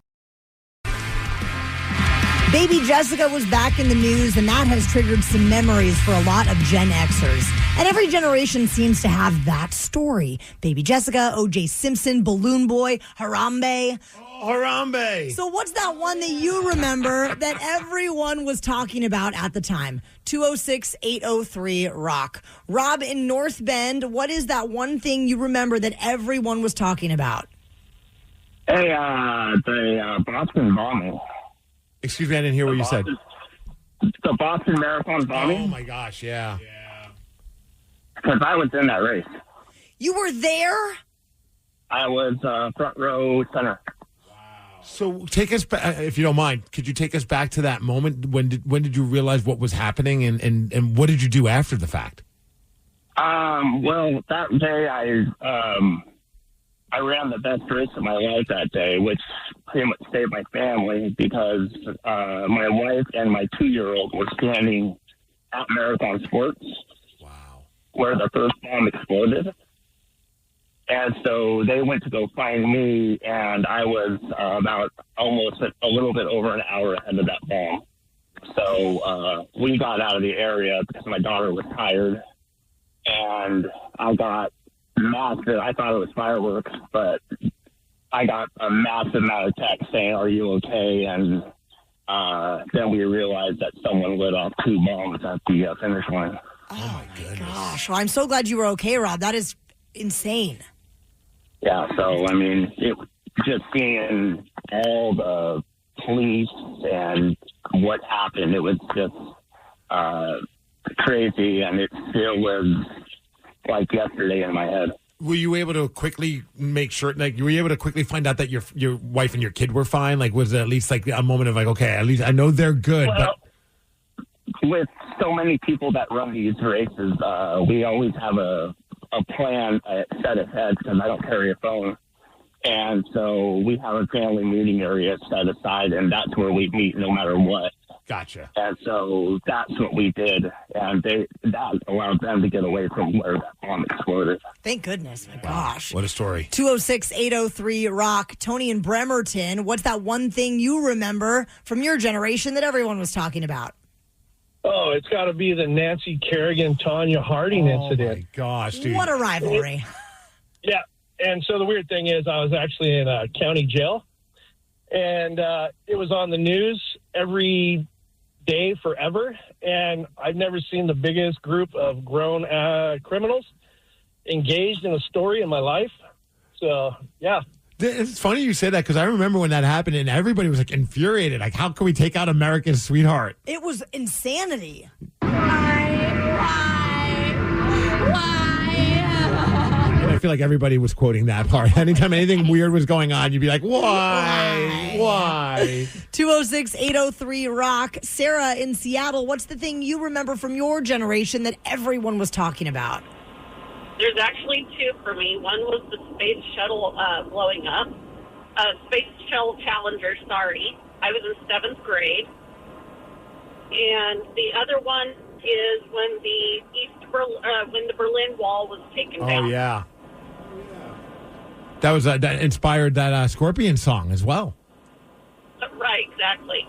Baby Jessica was back in the news, and that has triggered some memories for a lot of Gen Xers. And every generation seems to have that story. Baby Jessica, O.J. Simpson, Balloon Boy, Harambe. Harambe. So what's that one that you remember that everyone was talking about at the time? 206-803-ROCK. Rob in North Bend, what is that one thing you remember that everyone was talking about? Hey, the Boston bombing. Excuse me, I didn't hear what you said. The Boston Marathon bombing. Oh, my gosh, yeah. Because I was in that race. You were there? I was front row center. So take us back, if you don't mind, could you take us back to that moment? When did you realize what was happening, and what did you do after the fact? Well, that day I ran the best race of my life that day, which pretty much saved my family because my wife and my 2-year-old were standing at Marathon Sports, where the first bomb exploded. And so they went to go find me, and I was about almost a little bit over an hour ahead of that bomb. So we got out of the area because my daughter was tired, and I got massive, I thought it was fireworks, but I got a massive amount of text saying, "Are you okay?" And then we realized that someone lit off 2 bombs at the finish line. Oh, my gosh. Well, I'm so glad you were okay, Rob. That is insane. Yeah, so, I mean, it just seeing all the police and what happened, it was just crazy, and it still was like yesterday in my head. Were you able to quickly make sure, like, were you able to quickly find out that your wife and your kid were fine? Like, was it at least like a moment of like, okay, at least I know they're good, well, with so many people that run these races, we always have a plan set ahead because I don't carry a phone. And so we have a family meeting area set aside, and that's where we meet no matter what. Gotcha. And so that's what we did, and that allowed them to get away from where that bomb exploded. Thank goodness. My gosh. What a story. 206-803-ROCK. Tony in Bremerton, what's that one thing you remember from your generation that everyone was talking about? Oh, it's got to be the Nancy Kerrigan-Tanya Harding incident. Oh, my gosh, dude. What a rivalry. Yeah, and so the weird thing is I was actually in a county jail, and it was on the news every day forever, and I've never seen the biggest group of grown criminals engaged in a story in my life. So, yeah. It's funny you say that because I remember when that happened and everybody was like infuriated. Like, how can we take out America's sweetheart? It was insanity. And I feel like everybody was quoting that part. Anytime anything weird was going on, you'd be like, why? Why? 206-803-ROCK. Sarah in Seattle, what's the thing you remember from your generation that everyone was talking about? There's actually 2 for me. One was the space shuttle blowing up. Space Shuttle Challenger, sorry. I was in 7th grade. And the other one is when when the Berlin Wall was taken down. Oh, yeah. That was that inspired that Scorpion song as well. Right, exactly.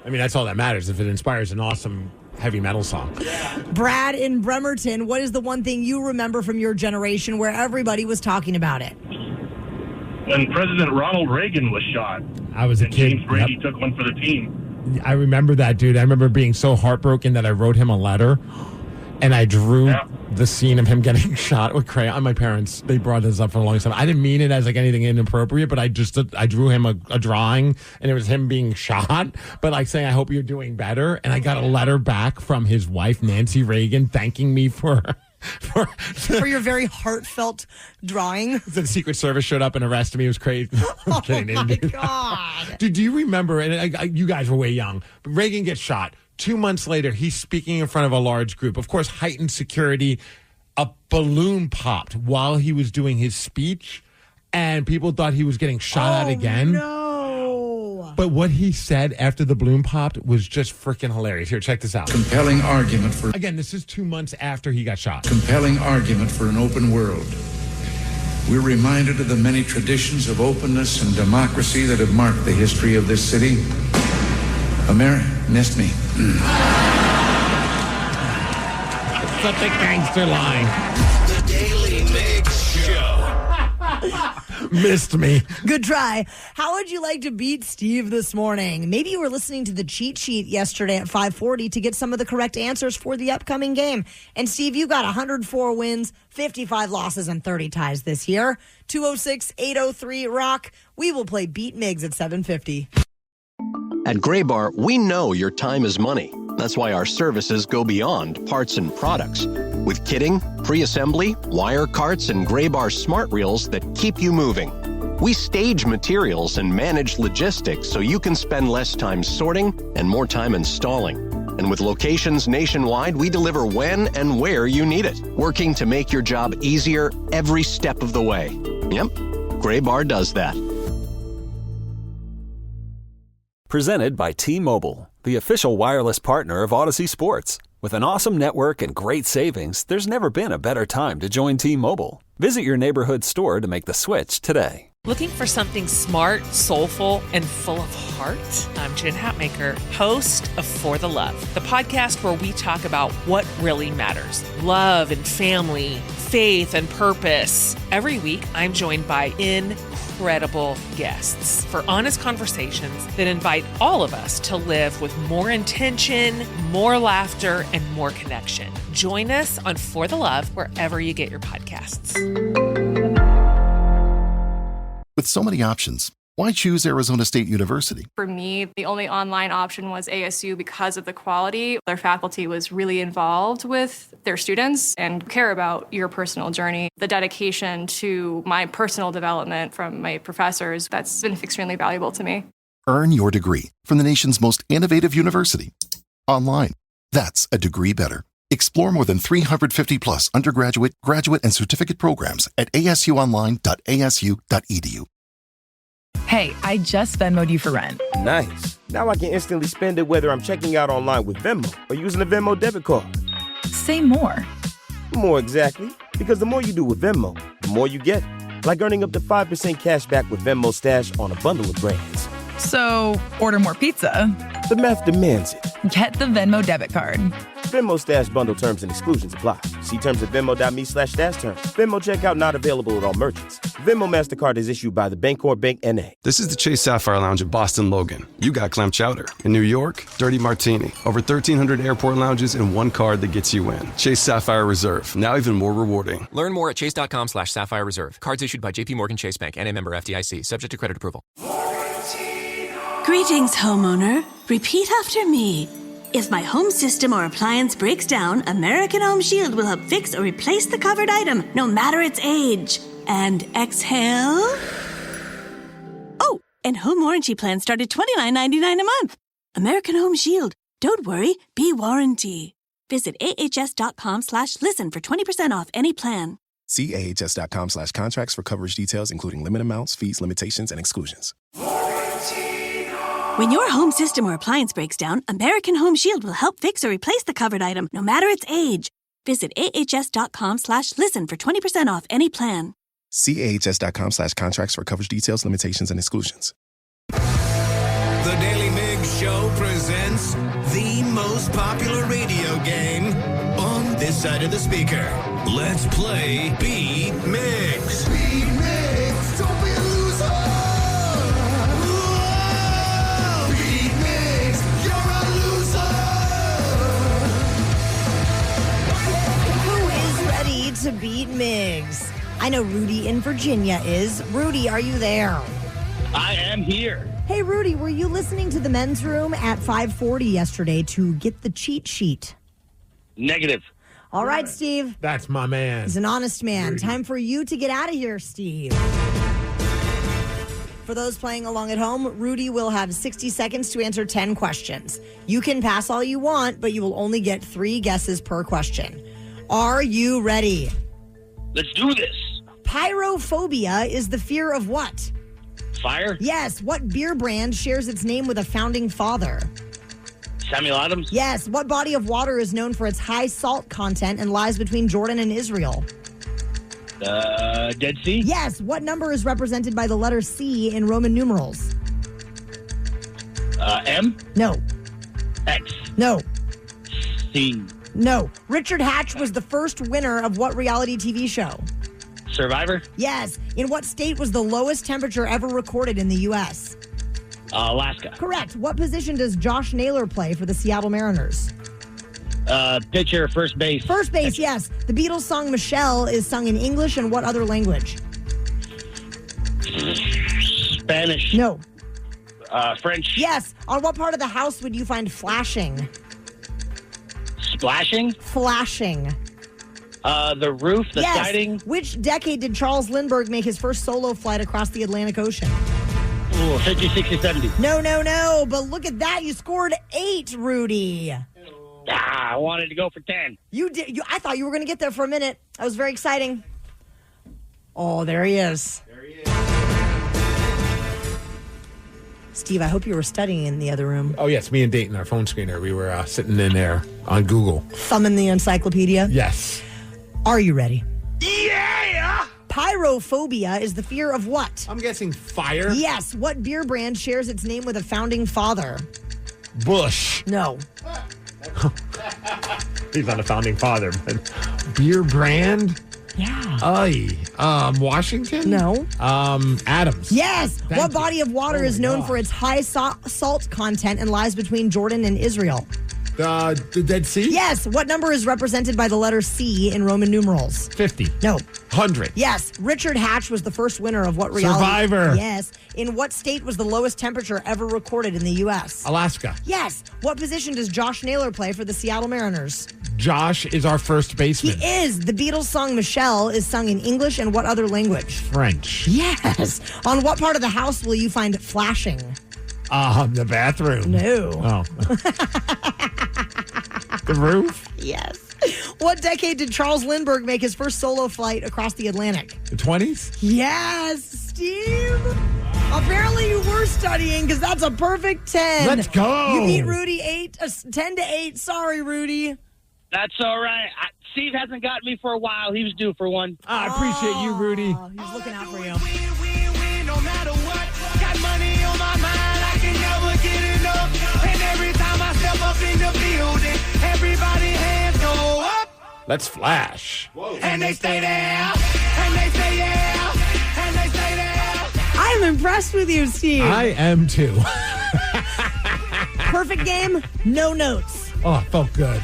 I mean, that's all that matters if it inspires an awesome heavy metal song. Brad in Bremerton, what is the one thing you remember from your generation where everybody was talking about it? When President Ronald Reagan was shot. I was a kid. James Brady took one for the team. I remember that, dude. I remember being so heartbroken that I wrote him a letter, and I drew the scene of him getting shot with crayon. My parents, they brought this up for a long time. I didn't mean it as like anything inappropriate, but I drew him a drawing, and it was him being shot, but like saying, I hope you're doing better. And I got a letter back from his wife, Nancy Reagan, thanking me for your very heartfelt drawing. The Secret Service showed up and arrested me. It was crazy. Oh my God. Dude, do you remember, and you guys were way young, but Reagan gets shot. 2 months later, he's speaking in front of a large group. Of course, heightened security. A balloon popped while he was doing his speech, and people thought he was getting shot at again. No. But what he said after the balloon popped was just freaking hilarious. Here, check this out. Compelling argument for... Again, this is 2 months after he got shot. Compelling argument for an open world. We're reminded of the many traditions of openness and democracy that have marked the history of this city. Missed me. Such a gangster line. The Daily Migs Show. Missed me. Good try. How would you like to beat Steve this morning? Maybe you were listening to the cheat sheet yesterday at 5:40 to get some of the correct answers for the upcoming game. And Steve, you got 104 wins, 55 losses, and 30 ties this year. 206-803-ROCK. We will play Beat Migs at 7:50. At Gray Bar, we know your time is money. That's why our services go beyond parts and products. With kitting, pre-assembly, wire carts, and Gray Bar smart reels that keep you moving. We stage materials and manage logistics so you can spend less time sorting and more time installing. And with locations nationwide, we deliver when and where you need it, working to make your job easier every step of the way. Yep, Gray Bar does that. Presented by T-Mobile, the official wireless partner of Odyssey Sports. With an awesome network and great savings, there's never been a better time to join T-Mobile. Visit your neighborhood store to make the switch today. Looking for something smart, soulful, and full of heart? I'm Jen Hatmaker, host of For the Love, the podcast where we talk about what really matters. Love and family, faith and purpose. Every week, I'm joined by incredible guests for honest conversations that invite all of us to live with more intention, more laughter, and more connection. Join us on For the Love wherever you get your podcasts. With so many options, why choose Arizona State University? For me, the only online option was ASU because of the quality. Their faculty was really involved with their students and care about your personal journey. The dedication to my personal development from my professors, that's been extremely valuable to me. Earn your degree from the nation's most innovative university. Online. That's a degree better. Explore more than 350 plus undergraduate, graduate, and certificate programs at asuonline.asu.edu. Hey, I just Venmo'd you for rent. Nice. Now I can instantly spend it whether I'm checking out online with Venmo or using a Venmo debit card. Say more. More exactly. Because the more you do with Venmo, the more you get. Like earning up to 5% cash back with Venmo Stash on a bundle of brands. So, order more pizza. The math demands it. Get the Venmo debit card. Venmo Stash bundle terms and exclusions apply. See terms at venmo.me/stash terms. Venmo checkout not available at all merchants. Venmo MasterCard is issued by the Bancorp Bank N.A. This is the Chase Sapphire Lounge in Boston Logan. You got clam chowder. In New York, Dirty Martini. Over 1,300 airport lounges and one card that gets you in. Chase Sapphire Reserve. Now even more rewarding. Learn more at chase.com/Sapphire Reserve. Cards issued by J.P. Morgan Chase Bank and a member FDIC. Subject to credit approval. Greetings, homeowner. Repeat after me. If my home system or appliance breaks down, American Home Shield will help fix or replace the covered item, no matter its age. And exhale. Oh, and home warranty plans start at $29.99 a month. American Home Shield. Don't worry, be warranty. Visit ahs.com/listen for 20% off any plan. See ahs.com/contracts for coverage details, including limit amounts, fees, limitations, and exclusions. When your home system or appliance breaks down, American Home Shield will help fix or replace the covered item, no matter its age. Visit ahs.com/listen for 20% off any plan. See ahs.com/contracts for coverage details, limitations, and exclusions. The Daily Migs Show presents the most popular radio game on this side of the speaker. Let's play Beat Migs. Beat Migs, don't be a loser. Beat Migs, you're a loser. Who is beat Migs. I know Rudy in Virginia is. Rudy, are you there? I am here. Hey, Rudy, were you listening to the men's room at 5:40 yesterday to get the cheat sheet? Negative. All right, Steve. That's my man. He's an honest man. Time for you to get out of here, Steve. For those playing along at home, Rudy will have 60 seconds to answer 10 questions. You can pass all you want, but you will only get 3 guesses per question. Are you ready? Let's do this. Pyrophobia is the fear of what? Fire? Yes. What beer brand shares its name with a founding father? Samuel Adams? Yes. What body of water is known for its high salt content and lies between Jordan and Israel? Dead Sea? Yes. What number is represented by the letter C in Roman numerals? M? No. X? No. C? No. Richard Hatch was the first winner of what reality TV show? Survivor? Yes. In what state was the lowest temperature ever recorded in the U.S.? Alaska. Correct. What position does Josh Naylor play for the Seattle Mariners? Pitcher, first base. First base, yes. The Beatles song Michelle is sung in English and what other language? Spanish. No. French. Yes. On what part of the house would you find flashing? Splashing? Flashing. The roof, the yes. siding. Which decade did Charles Lindbergh make his first solo flight across the Atlantic Ocean? Ooh, 50, 60, 70. No. But look at that. You scored 8, Rudy. I wanted to go for 10. You did. I thought you were going to get there for a minute. That was very exciting. Oh, there he is. Steve, I hope you were studying in the other room. Oh, yes. Me and Dayton, our phone screener, we were sitting in there on Google. Thumbing the encyclopedia? Yes. Are you ready? Yeah! Pyrophobia is the fear of what? I'm guessing fire. Yes. What beer brand shares its name with a founding father? Bush. No. He's not a founding father, but beer brand? Yeah. Washington? No. Adams. Yes. Thank What you. body of water is known for its high salt content and lies between Jordan and Israel? The Dead Sea? Yes. What number is represented by the letter C in Roman numerals? 50. No. 100. Yes. Richard Hatch was the first winner of what reality? Survivor. Yes. In what state was the lowest temperature ever recorded in the U.S.? Alaska. Yes. What position does Josh Naylor play for the Seattle Mariners? Josh is our first baseman. He is. The Beatles song Michelle is sung in English and what other language? French. Yes. On what part of the house will you find flashing? The bathroom. No. Oh. The roof? Yes. What decade did Charles Lindbergh make his first solo flight across the Atlantic? The 20s? Yes, Steve. Apparently you were studying because that's a perfect 10. Let's go. You beat Rudy 10 to 8. Sorry, Rudy. That's all right. Steve hasn't got me for a while. He was due for one. I appreciate you, Rudy. He's looking out for you. No matter what, got money on my mind, I can never get enough. And every time I step up in the building, everybody hands go up. Let's flash. And they stay there, and they stay there, and they stay there. I am impressed with you, Steve. I am too. Perfect game, no notes. Oh, felt good.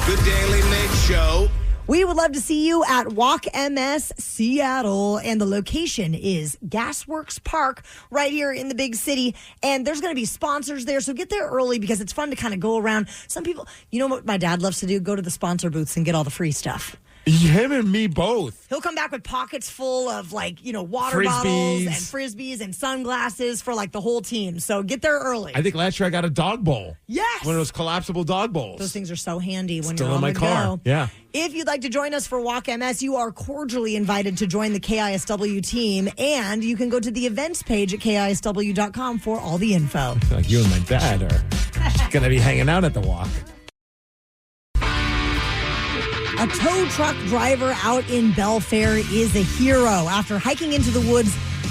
The Daily Migs Show. We would love to see you at Walk MS Seattle, and the location is Gasworks Park right here in the big city, and there's going to be sponsors there, so get there early because it's fun to kind of go around. Some people, you know what my dad loves to do? Go to the sponsor booths and get all the free stuff. Him and me both. He'll come back with pockets full of water Frisbees. bottles and frisbees and sunglasses for the whole team. So get there early. I think last year I got a dog bowl. Yes. One of those collapsible dog bowls. Those things are so handy when Still you're in on my the car. go. Yeah. If you'd like to join us for Walk MS, you are cordially invited to join the KISW team, and you can go to the events page at KISW.com for all the info. I feel like you and my dad are going to be hanging out at the walk. A tow truck driver out in Belfair is a hero after hiking into the woods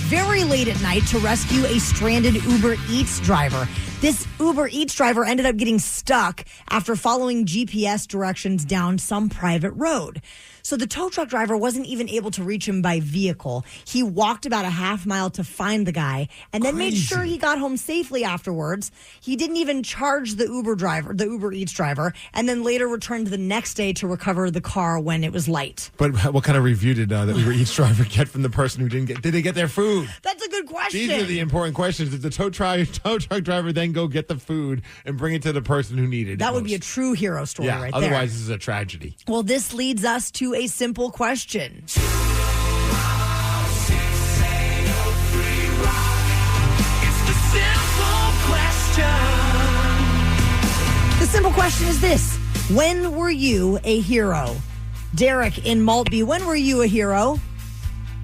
very late at night to rescue a stranded Uber Eats driver. This Uber Eats driver ended up getting stuck after following GPS directions down some private road. So the tow truck driver wasn't even able to reach him by vehicle. He walked about a half mile to find the guy and then made sure he got home safely afterwards. He didn't even charge the Uber Eats driver, and then later returned the next day to recover the car when it was light. But what kind of review did the Uber Eats driver get from the person who didn't get? Did they get their food? That's a good question. These are the important questions. Did the tow truck driver then go get the food and bring it to the person who needed it? That would be a true hero story right there. Otherwise, this is a tragedy. Well, this leads us to a simple question. The simple question is this. When were you a hero? Derek in Maltby, when were you a hero?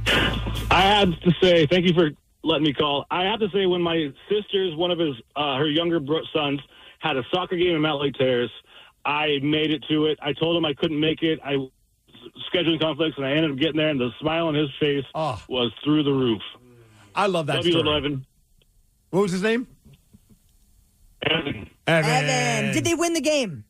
I have to say, thank you for letting me call. I have to say, when my sister's, one of her younger sons, had a soccer game in Mount Lake Terrace, I made it to it. I told him I couldn't make it. I scheduling conflicts, and I ended up getting there, and the smile on his face was through the roof. I love that story. Evan. What was his name? Evan. Did they win the game?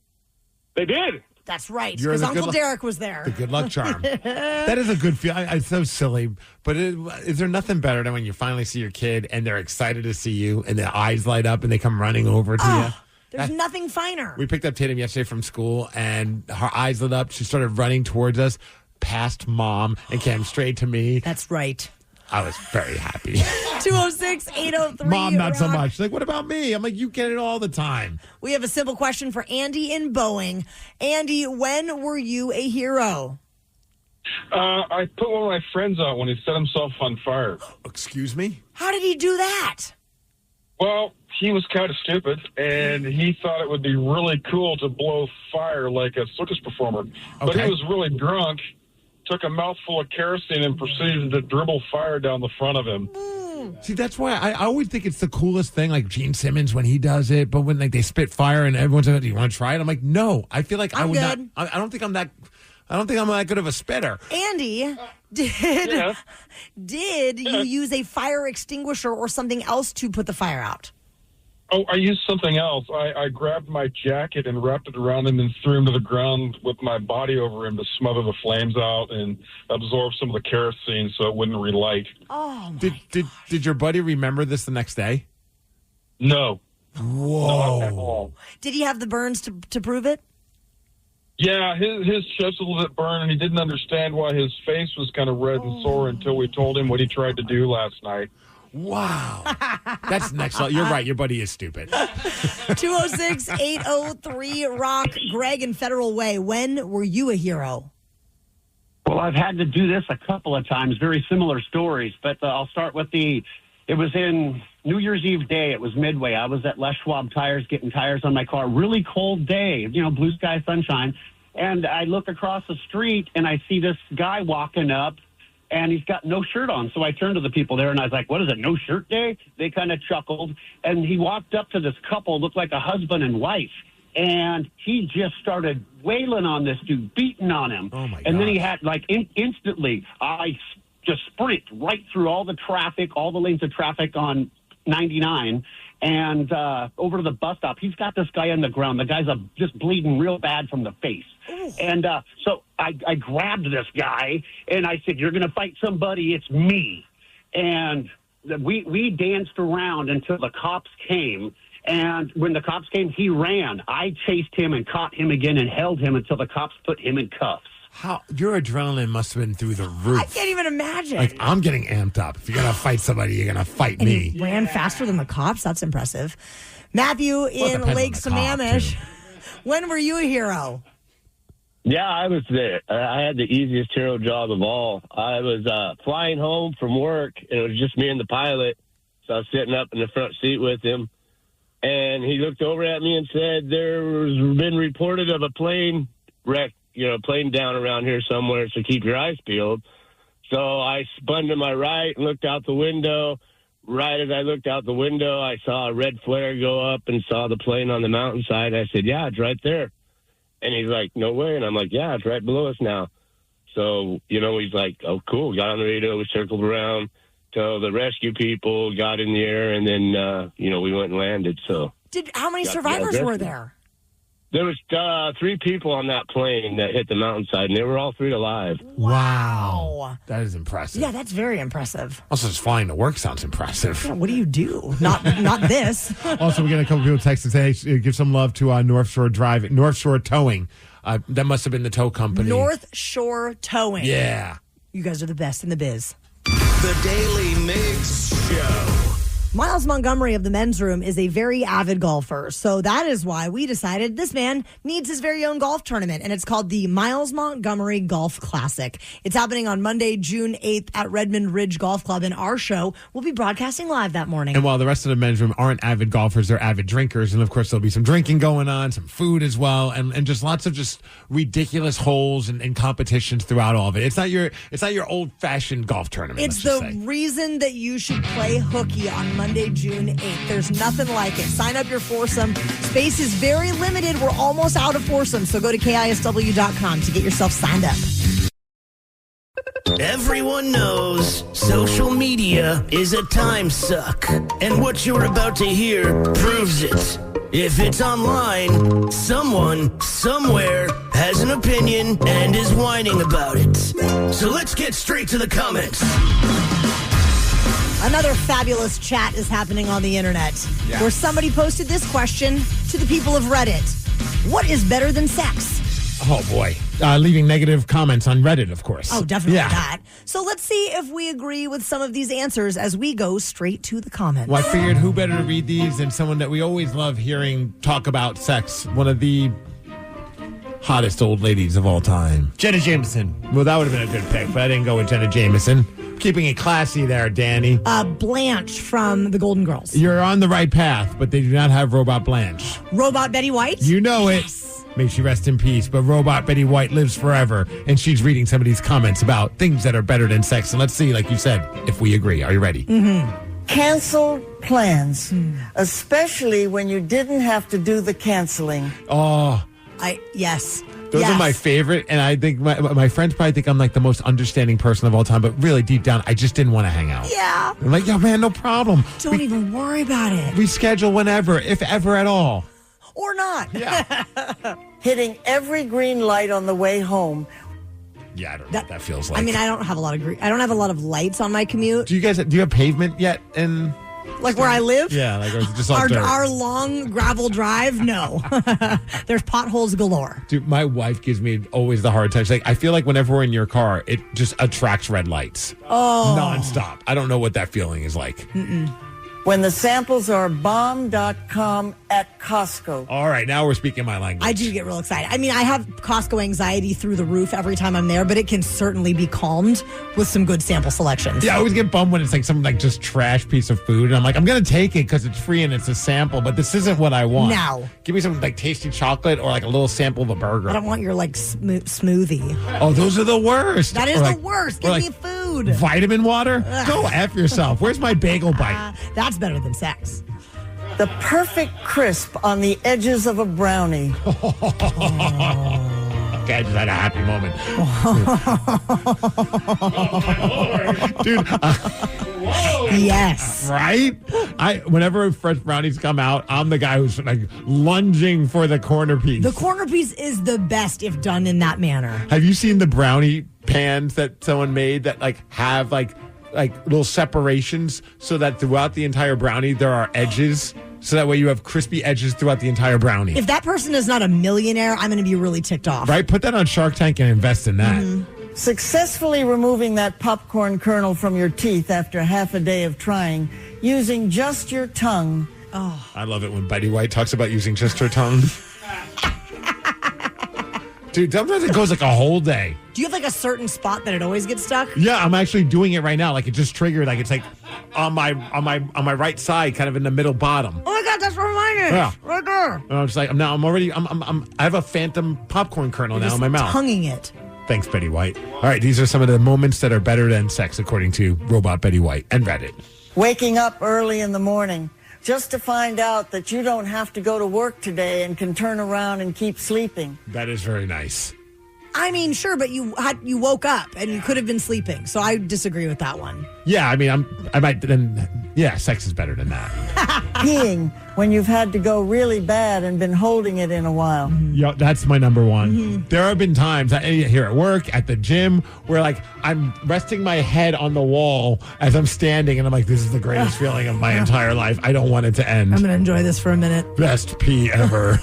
They did. That's right, You're because the Uncle good Derek was there. The good luck charm. That is a good feel. It's so silly, but is there nothing better than when you finally see your kid and they're excited to see you and their eyes light up and they come running over to you? There's nothing finer. We picked up Tatum yesterday from school and her eyes lit up. She started running towards us, past Mom, and came straight to me. That's right. I was very happy. 206-803. Mom, not so much. Like, what about me? I'm like, you get it all the time. We have a simple question for Andy in Boeing. Andy, when were you a hero? I put one of my friends out when he set himself on fire. Excuse me? How did he do that? Well, he was kind of stupid, and he thought it would be really cool to blow fire like a circus performer. But he was really drunk, took a mouthful of kerosene, and proceeded to dribble fire down the front of him. See, that's why I always think it's the coolest thing, like Gene Simmons when he does it, but when like they spit fire and everyone's like, do you want to try it? I'm like, no. I feel like I would not. I don't think I'm that good of a spitter. Andy, did you use a fire extinguisher or something else to put the fire out? Oh, I used something else. I grabbed my jacket and wrapped it around him and threw him to the ground with my body over him to smother the flames out and absorb some of the kerosene so it wouldn't relight. Oh, did your buddy remember this the next day? No. Whoa. Not at all. Did he have the burns to prove it? Yeah, his chest was a little bit burned, and he didn't understand why his face was kind of red and sore until we told him what he tried to do last night. Wow. That's next level. You're right. Your buddy is stupid. 206-803-ROCK. Greg in Federal Way. When were you a hero? Well, I've had to do this a couple of times, very similar stories, but I'll start with it was in New Year's Eve day. It was midway. I was at Les Schwab Tires getting tires on my car. Really cold day, blue sky, sunshine. And I look across the street and I see this guy walking up and he's got no shirt on. So I turned to the people there and I was like, what is it, no shirt day? They kind of chuckled. And he walked up to this couple, looked like a husband and wife. And he just started wailing on this dude, beating on him. Oh, my God. And then he had, instantly, I just sprint right through all the traffic, all the lanes of traffic on 99 and over to the bus stop. He's got this guy on the ground. The guy's just bleeding real bad from the face. Ooh. And so I grabbed this guy, and I said, you're going to fight somebody, it's me. And we danced around until the cops came. And when the cops came, he ran. I chased him and caught him again and held him until the cops put him in cuffs. Your adrenaline must have been through the roof. I can't even imagine. Like, I'm getting amped up. If you're going to fight somebody, you're going to fight me. He ran faster than the cops? That's impressive. Matthew in Lake Sammamish. When were you a hero? Yeah, I was there. I had the easiest hero job of all. I was flying home from work, and it was just me and the pilot. So I was sitting up in the front seat with him. And he looked over at me and said, there's been reported of a plane wreck, plane down around here somewhere, so keep your eyes peeled. So I spun to my right and looked out the window. Right as I looked out the window, I saw a red flare go up and saw the plane on the mountainside. I said, yeah, it's right there. And he's like, no way. And I'm like, yeah, it's right below us now. So, he's like, oh, cool. Got on the radio, we circled around till the rescue people got in the air, and then, we went and landed. So, how many survivors were there? There was 3 people on that plane that hit the mountainside, and they were all 3 alive. Wow. That is impressive. Yeah, that's very impressive. Also, just flying to work sounds impressive. Yeah, what do you do? Not this. Also, we get a couple people text and say, hey, give some love to North Shore Towing. That must have been the tow company. North Shore Towing. Yeah. You guys are the best in the biz. The Daily Migs Show. Miles Montgomery of the men's room is a very avid golfer. So that is why we decided this man needs his very own golf tournament. And it's called the Miles Montgomery Golf Classic. It's happening on Monday, June 8th at Redmond Ridge Golf Club. And our show will be broadcasting live that morning. And while the rest of the men's room aren't avid golfers, they're avid drinkers. And of course, there'll be some drinking going on, some food as well, and just lots of just ridiculous holes and competitions throughout all of it. It's not your old fashioned golf tournament. It's the reason that you should play hooky on Monday, June 8th. There's nothing like it. Sign up your foursome. Space is very limited. We're almost out of foursomes, so go to KISW.com to get yourself signed up. Everyone knows social media is a time suck, and what you're about to hear proves it. If it's online, someone, somewhere, has an opinion and is whining about it. So let's get straight to the comments. Another fabulous chat is happening on the internet where somebody posted this question to the people of Reddit. What is better than sex? Oh, boy. Leaving negative comments on Reddit, of course. Oh, definitely that. So let's see if we agree with some of these answers as we go straight to the comments. Well, I figured who better to read these than someone that we always love hearing talk about sex. One of the hottest old ladies of all time. Jenna Jameson. Well, that would have been a good pick, but I didn't go with Jenna Jameson. Keeping it classy there, Danny. Blanche from the Golden Girls. You're on the right path, but they do not have Robot Blanche. Robot Betty White? You know it. May she rest in peace. But Robot Betty White lives forever, and she's reading some of these comments about things that are better than sex. And let's see, like you said, if we agree. Are you ready? Mm-hmm. Cancel plans, especially when you didn't have to do the canceling. Oh. Yes. Those are my favorite, and I think my friends probably think I'm like the most understanding person of all time, but really deep down, I just didn't want to hang out. Yeah. I'm like, yo, man, no problem. Don't even worry about it. We schedule whenever, if ever at all. Or not. Yeah. Hitting every green light on the way home. Yeah, I don't know what that feels like. I mean, I don't have a lot of lights on my commute. Do you have pavement yet in... Like where I live? Yeah, like just all dirt. Our long gravel drive? No. There's potholes galore. Dude, my wife gives me always the hard time. She's like, I feel like whenever we're in your car, it just attracts red lights. Oh. Nonstop. I don't know what that feeling is like. When the samples are bomb.com at Costco. All right, now we're speaking my language. I do get real excited. I mean, I have Costco anxiety through the roof every time I'm there, but it can certainly be calmed with some good sample selections. Yeah, I always get bummed when it's like some like just trash piece of food, and I'm like, I'm going to take it because it's free and it's a sample, but this isn't what I want. No. Give me some like tasty chocolate or like a little sample of a burger. I don't want your like smoothie. Oh, those are the worst. That is or the like, worst. Give me food. Vitamin water? Ugh. Go F yourself. Where's my bagel bite? That's better than sex. The perfect crisp on the edges of a brownie. Okay, I just had a happy moment. Dude. Yes. Right? Whenever fresh brownies come out, I'm the guy who's like lunging for the corner piece. The corner piece is the best if done in that manner. Have you seen the brownie pans that someone made that like have like little separations so that throughout the entire brownie there are edges? So that way you have crispy edges throughout the entire brownie. If that person is not a millionaire, I'm going to be really ticked off. Right? Put that on Shark Tank and invest in that. Mm-hmm. Successfully removing that popcorn kernel from your teeth after half a day of trying, using just your tongue. Oh. I love it when Betty White talks about using just her tongue. Dude, sometimes it goes like a whole day. Do you have like a certain spot that it always gets stuck? Yeah, I'm actually doing it right now. Like it just triggered. Like it's like on my right side, kind of in the middle bottom. Oh my God, that's where mine is. Yeah. Right there. And I'm just like, I have a phantom popcorn kernel now in my mouth. Tonguing it. Thanks, Betty White. All right, these are some of the moments that are better than sex, according to Robot Betty White and Reddit. Waking up early in the morning just to find out that you don't have to go to work today and can turn around and keep sleeping. That is very nice. I mean, sure, but you woke up and you could have been sleeping. So I disagree with that one. Yeah, I mean, I might then. Yeah, sex is better than that. Peeing when you've had to go really bad and been holding it in a while. Yeah, that's my number one. There have been times here at work, at the gym, where like I'm resting my head on the wall as I'm standing, and I'm like, this is the greatest feeling of my entire life. I don't want it to end. I'm going to enjoy this for a minute. Best pee ever.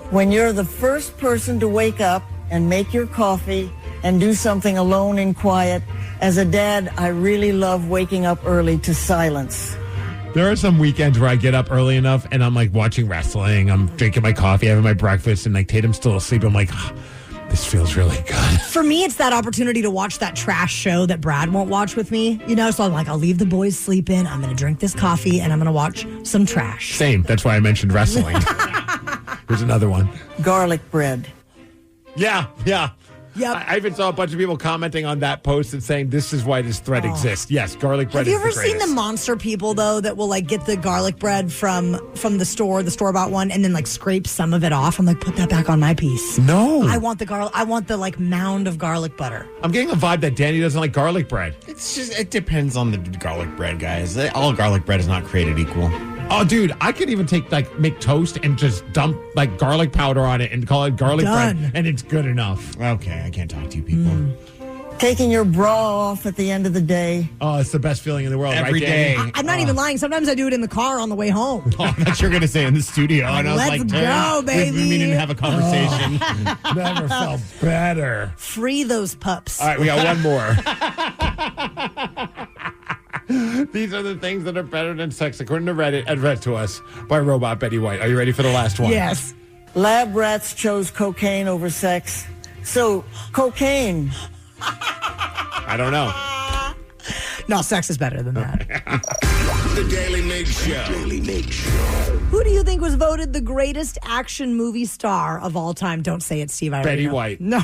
When you're the first person to wake up and make your coffee and do something alone and quiet. As a dad, I really love waking up early to silence. There are some weekends where I get up early enough and I'm like watching wrestling. I'm drinking my coffee, having my breakfast, and like Tatum's still asleep. I'm like, this feels really good. For me, it's that opportunity to watch that trash show that Brad won't watch with me. You know, so I'm like, I'll leave the boys sleeping. I'm going to drink this coffee and I'm going to watch some trash. Same. That's why I mentioned wrestling. Here's another one. Garlic bread. Yeah. Yep. I even saw a bunch of people commenting on that post and saying this is why this thread exists. Yes, garlic bread. Have you is ever the greatest. seen the monster people though that will like get the garlic bread from the store bought one, and then like scrape some of it off? I'm like, put that back on my piece. No, I want the like mound of garlic butter. I'm getting a vibe that Danny doesn't like garlic bread. It depends on the garlic bread, guys. All garlic bread is not created equal. Oh, dude, I could even make toast and just dump like garlic powder on it and call it garlic bread, and it's good enough. Okay, I can't talk to you people. Taking your bra off at the end of the day. Oh, it's the best feeling in the world. Every right, day. I'm not even lying. Sometimes I do it in the car on the way home. Oh, I thought you were going to say in the studio. And I was Let's like, go, baby. We didn't have a conversation. Never felt better. Free those pups. All right, we got one more. These are the things that are better than sex, according to Reddit, and read to us by Robot Betty White. Are you ready for the last one? Yes. Lab rats chose cocaine over sex. So, cocaine. I don't know. No, sex is better than that. The Daily Migs Show. Who do you think was voted the greatest action movie star of all time? Don't say it, Steve. I already Betty know. White. No.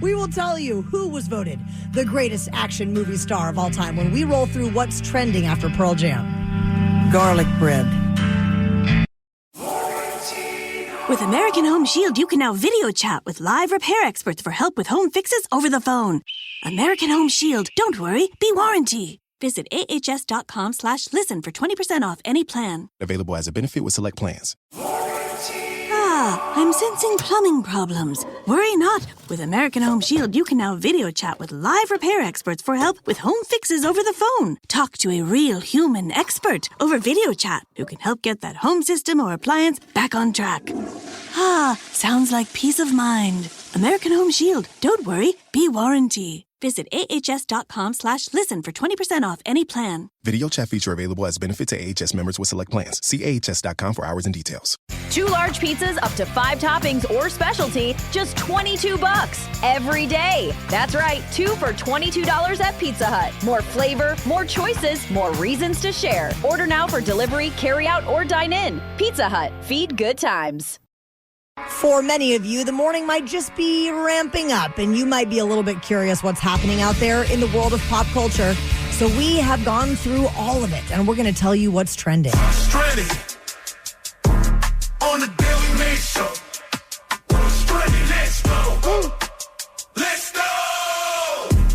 We will tell you who was voted the greatest action movie star of all time when we roll through what's trending after Pearl Jam. Garlic bread. With American Home Shield, you can now video chat with live repair experts for help with home fixes over the phone. American Home Shield. Don't worry, be warranty. Visit ahs.com/listen for 20% off any plan. Available as a benefit with select plans. I'm sensing plumbing problems. Worry not. With American Home Shield, you can now video chat with live repair experts for help with home fixes over the phone. Talk to a real human expert over video chat who can help get that home system or appliance back on track. Sounds like peace of mind. American Home Shield. Don't worry, be warranty. Visit ahs.com/listen for 20% off any plan. Video chat feature available as a benefit to AHS members with select plans. See ahs.com for hours and details. 2 large pizzas, up to 5 toppings or specialty, just $22 every day. That's right, 2 for $22 at Pizza Hut. More flavor, more choices, more reasons to share. Order now for delivery, carry out, or dine in. Pizza Hut, feed good times. For many of you, the morning might just be ramping up, and you might be a little bit curious what's happening out there in the world of pop culture. So we have gone through all of it, and we're going to tell you what's trending. Trending on the Daily Migs Show. What's trending? Let's go. Let's go.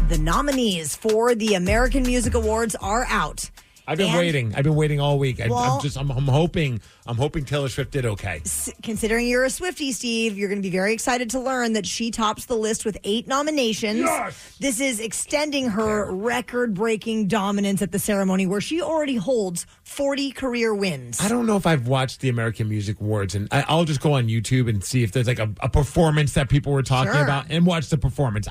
The nominees for the American Music Awards are out. I've been waiting. I've been waiting all week. I'm hoping Taylor Swift did okay. Considering you're a Swiftie, Steve, you're going to be very excited to learn that she tops the list with 8 nominations. Yes! This is extending her record-breaking dominance at the ceremony, where she already holds 40 career wins. I don't know if I've watched the American Music Awards, and I'll just go on YouTube and see if there's like a performance that people were talking about and watch the performance.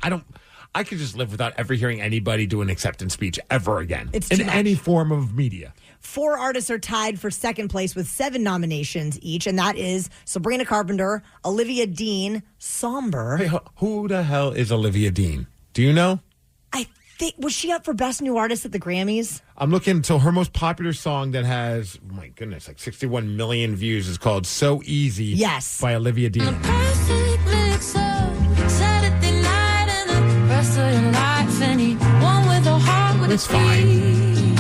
I could just live without ever hearing anybody do an acceptance speech ever again. It's in too much. Any form of media. 4 artists are tied for second place with 7 nominations each, and that is Sabrina Carpenter, Olivia Dean, Somber. Hey, who the hell is Olivia Dean? Do you know? Was she up for Best New Artist at the Grammys? I'm looking. So her most popular song that has, oh my goodness, like 61 million views is called "So Easy." Yes, by Olivia Dean. It's fine.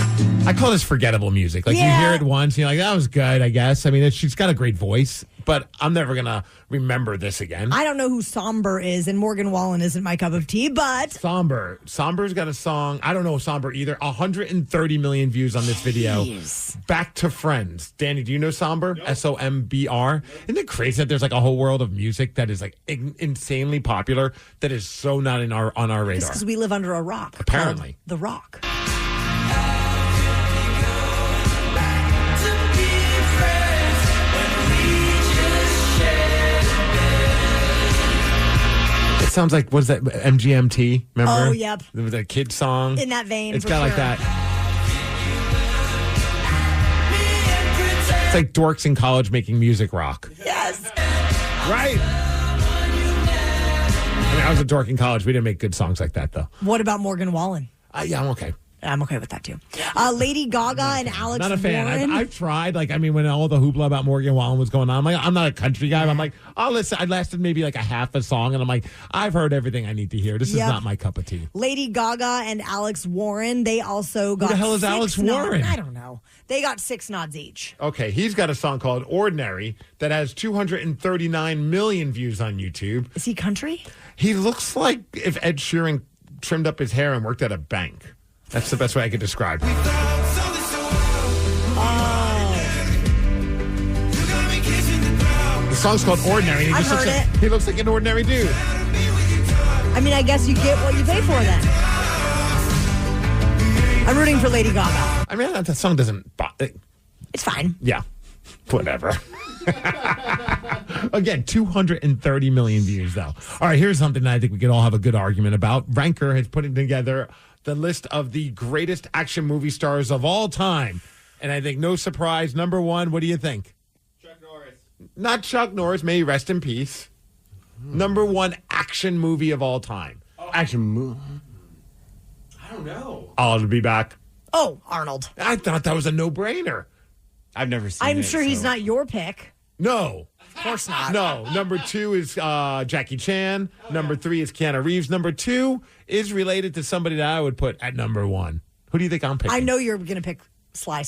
I call this forgettable music. Like, you hear it once, and you're like, that was good, I guess. I mean, she's got a great voice, but I'm never going to remember this again. I don't know who Somber is, and Morgan Wallen isn't my cup of tea, but... Somber's got a song. I don't know Somber either. 130 million views on this video. Back to Friends. Danny, do you know Somber? Nope. SOMBR. Isn't it crazy that there's like a whole world of music that is like insanely popular that is so not on our radar? Just because we live under a rock. Apparently. The Rock. It sounds like, what is that, MGMT? Remember? Oh, yep. The kid song. In that vein, It's for got sure. like that. It's like dorks in college making music rock. Yes. Right. I mean, I was a dork in college. We didn't make good songs like that, though. What about Morgan Wallen? Yeah, I'm okay. I'm okay with that, too. Lady Gaga and Alex Not a fan. Warren. I've tried. Like, I mean, when all the hoopla about Morgan Wallen was going on, I'm like, I'm not a country guy. But I'm like, oh, listen, I lasted maybe like a half a song, and I'm like, I've heard everything I need to hear. This is not my cup of tea. Lady Gaga and Alex Warren, they also got Who the hell is 6 Alex nods. Warren? I don't know. They got 6 nods each. Okay, he's got a song called Ordinary that has 239 million views on YouTube. Is he country? He looks like if Ed Sheeran trimmed up his hair and worked at a bank. That's the best way I could describe it. The song's called Ordinary. And I've heard it. He looks like an ordinary dude. I mean, I guess you get what you pay for then. I'm rooting for Lady Gaga. I mean, that song doesn't... It's fine. Yeah, whatever. Again, 230 million views, though. All right, here's something that I think we could all have a good argument about. Ranker has put together the list of the greatest action movie stars of all time. And I think, no surprise, number one, what do you think? Chuck Norris. Not Chuck Norris, may he rest in peace. Number one action movie of all time. Action movie? I don't know. I'll be back. Oh, Arnold. I thought that was a no-brainer. I've never seen I'm it. sure he's not your pick. No. Of course not. No. Number 2 is Jackie Chan. Number 3 is Keanu Reeves. Number 2 is related to somebody that I would put at number 1. Who do you think I'm picking? I know you're going to pick Sly.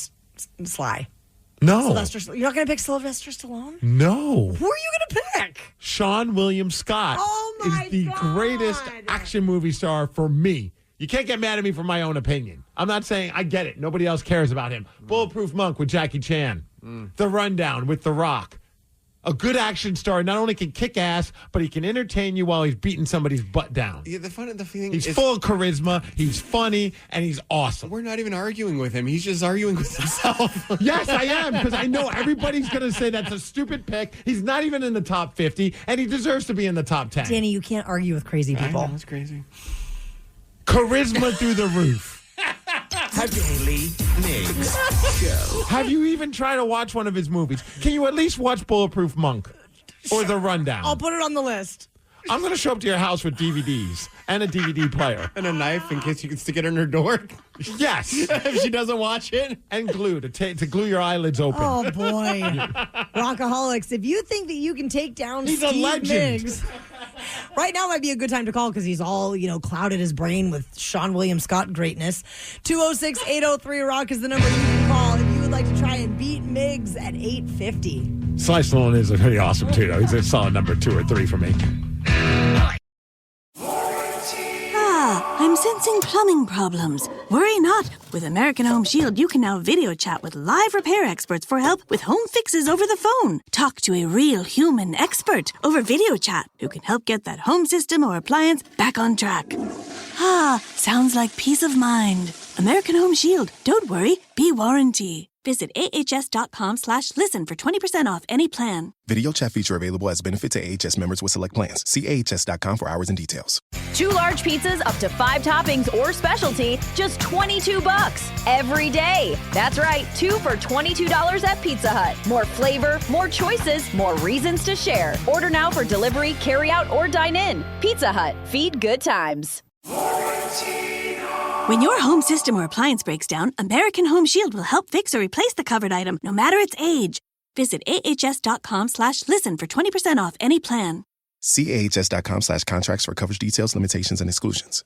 No. Sylvester. You're not going to pick Sylvester Stallone? No. Who are you going to pick? Sean William Scott is the greatest action movie star for me. You can't get mad at me for my own opinion. I'm not saying I get it. Nobody else cares about him. Bulletproof Monk with Jackie Chan. The Rundown with The Rock. A good action star not only can kick ass, but he can entertain you while he's beating somebody's butt down. Yeah, the feeling He's is full of charisma. He's funny, and he's awesome. We're not even arguing with him. He's just arguing with himself. Yes, I am, because I know everybody's going to say that's a stupid pick. He's not even in the top 50, and he deserves to be in the top 10. Danny, you can't argue with crazy people. I know, that's crazy. Charisma through the roof. Daly Migs Show. Have you even tried to watch one of his movies? Can you at least watch Bulletproof Monk or The Rundown? I'll put it on the list. I'm going to show up to your house with DVDs and a DVD player. And a knife in case you can stick it in her door. Yes. If she doesn't watch it. And glue to glue your eyelids open. Oh, boy. Rockaholics, if you think that you can take down He's Steve a legend. Miggs, right now might be a good time to call because he's all, clouded his brain with Sean William Scott greatness. 206-803-ROCK is the number you can call if you would like to try and beat Miggs at 850. Sly Stallone is pretty awesome, too, though. He's a solid number 2 or 3 for me. I'm sensing plumbing problems. Worry not. With American Home Shield, you can now video chat with live repair experts for help with home fixes over the phone. Talk to a real human expert over video chat who can help get that home system or appliance back on track. Sounds like peace of mind. American Home Shield. Don't worry, be warranty. Visit ahs.com/listen for 20% off any plan. Video chat feature available as benefit to AHS members with select plans. See ahs.com for hours and details. 2 large pizzas, up to 5 toppings or specialty, just $22 every day. That's right, 2 for $22 at Pizza Hut. More flavor, more choices, more reasons to share. Order now for delivery, carry out, or dine in. Pizza Hut, feed good times. When your home system or appliance breaks down, American Home Shield will help fix or replace the covered item, no matter its age. Visit ahs.com/listen for 20% off any plan. See ahs.com/contracts for coverage details, limitations, and exclusions.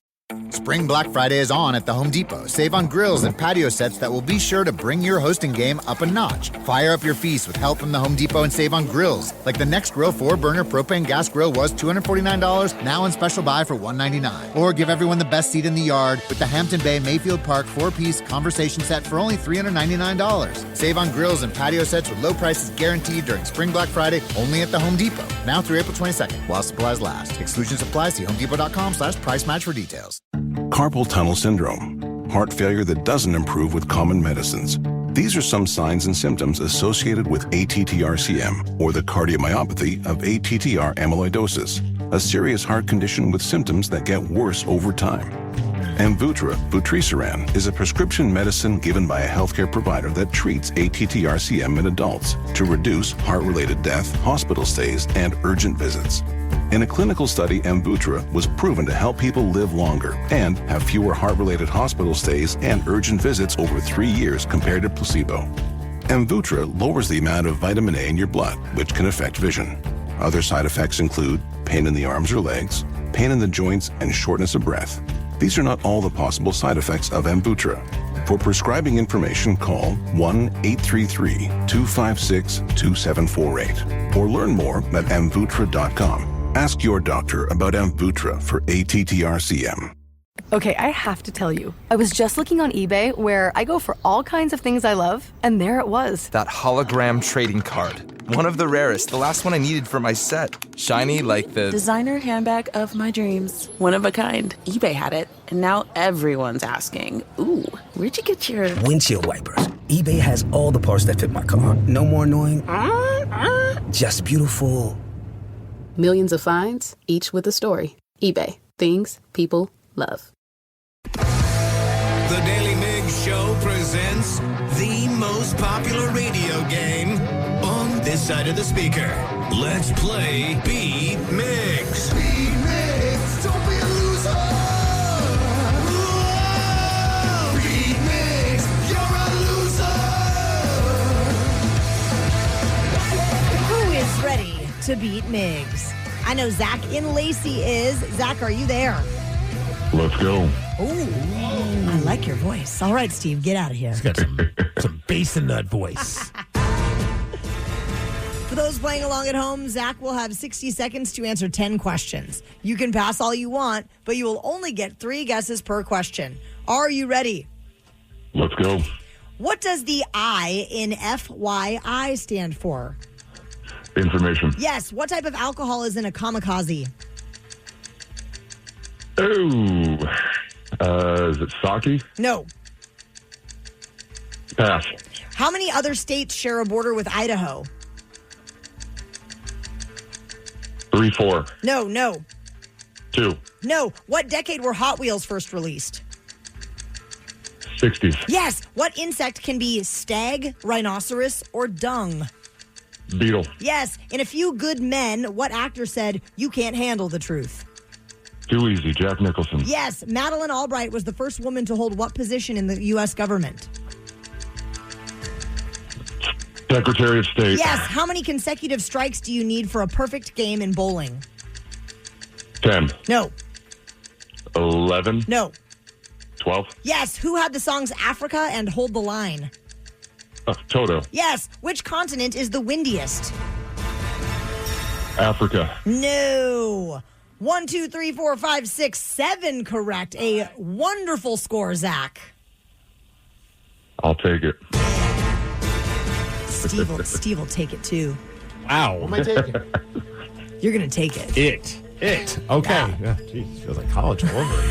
Spring Black Friday is on at the Home Depot. Save on grills and patio sets that will be sure to bring your hosting game up a notch. Fire up your feast with help from the Home Depot and save on grills. Like the Next Grill 4-burner propane gas grill was $249, now on special buy for $199. Or give everyone the best seat in the yard with the Hampton Bay Mayfield Park 4-piece conversation set for only $399. Save on grills and patio sets with low prices guaranteed during Spring Black Friday only at the Home Depot. Now through April 22nd while supplies last. Exclusions apply. See homedepot.com/price match for details. Carpal tunnel syndrome, heart failure that doesn't improve with common medicines. These are some signs and symptoms associated with ATTR-CM, or the cardiomyopathy of ATTR amyloidosis, a serious heart condition with symptoms that get worse over time. Amvuttra, vutrisiran, is a prescription medicine given by a healthcare provider that treats ATTR-CM in adults to reduce heart-related death, hospital stays, and urgent visits. In a clinical study, Amvuttra was proven to help people live longer and have fewer heart-related hospital stays and urgent visits over 3 years compared to placebo. Amvuttra lowers the amount of vitamin A in your blood, which can affect vision. Other side effects include pain in the arms or legs, pain in the joints, and shortness of breath. These are not all the possible side effects of Amvuttra. For prescribing information, call 1-833-256-2748 or learn more at amvuttra.com. Ask your doctor about Amvuttra for ATTR-CM. Okay, I have to tell you, I was just looking on eBay where I go for all kinds of things I love, and there it was. That hologram trading card. One of the rarest, the last one I needed for my set. Shiny like the designer handbag of my dreams. One of a kind. eBay had it, and now everyone's asking, ooh, where'd you get your windshield wipers? eBay has all the parts that fit my car. No more annoying, just beautiful. Millions of finds, each with a story. eBay. Things people love. The Daily Migs Show presents the most popular radio game on this side of the speaker. Let's play Beat Migs. Beat Migs, don't be a loser. Whoa! Beat Migs, you're a loser. Who is ready to beat Migs? I know Zach in Lacey is. Zach, are you there? Let's go. Ooh, I like your voice. All right, Steve, get out of here. He's got some bass in that voice. For those playing along at home, Zach will have 60 seconds to answer 10 questions. You can pass all you want, but you will only get 3 guesses per question. Are you ready? Let's go. What does the I in FYI stand for? Information. Yes. What type of alcohol is in a kamikaze? Oh, is it sake? No. Pass. How many other states share a border with Idaho? 3, 4. No. 2. No. What decade were Hot Wheels first released? 60s. Yes. What insect can be stag, rhinoceros, or dung? Beetle. Yes. In A Few Good Men, what actor said, "You can't handle the truth"? Too easy. Jack Nicholson. Yes. Madeleine Albright was the first woman to hold what position in the U.S. government? Secretary of State. Yes. How many consecutive strikes do you need for a perfect game in bowling? 10. No. 11. No. 12. Yes. Who had the songs Africa and Hold the Line? Toto. Yes. Which continent is the windiest? Africa. No. 1, 2, 3, 4, 5, 6, 7 correct. A wonderful score, Zach. I'll take it. Steve will take it too. Wow. What am I taking? You're going to take it. It. Okay. Yeah. Jeez, feels like college all over again.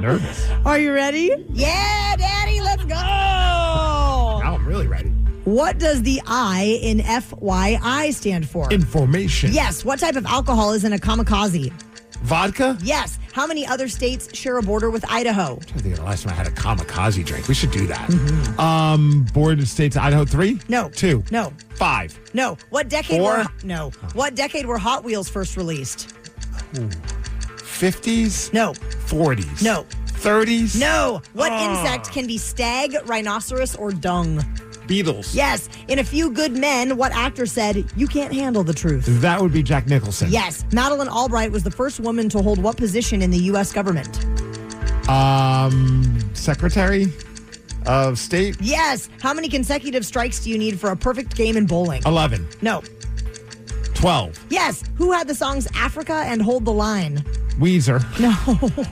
Nervous. Are you ready? Yeah, Daddy, let's go. Now I'm really ready. What does the I in FYI stand for? Information. Yes. What type of alcohol is in a kamikaze? Vodka? Yes. How many other states share a border with Idaho? I think of the last time I had a kamikaze drink. We should do that. Border states, Idaho, 3? No. 2? No. 5? No. What decade 4? No. What decade were Hot Wheels first released? 50s? No. 40s? No. 30s? No. What insect can be stag, rhinoceros, or dung? Beatles. Yes. In A Few Good Men, what actor said, "You can't handle the truth"? That would be Jack Nicholson. Yes. Madeleine Albright was the first woman to hold what position in the U.S. government? Secretary of State? Yes. How many consecutive strikes do you need for a perfect game in bowling? 11. No. 12. Yes. Who had the songs Africa and Hold the Line? Weezer. No.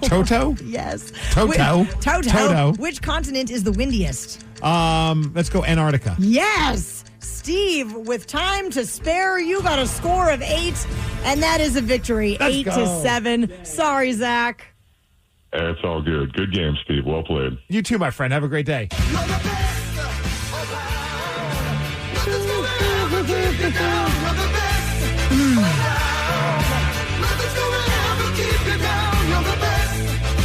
Toto? Yes. Toto. Toto. Which continent is the windiest? Let's go Antarctica. Yes. Steve, with time to spare, you got a score of 8, and that is a victory. Let's 8-7. Sorry, Zach. It's all good. Good game, Steve. Well played. You too, my friend. Have a great day.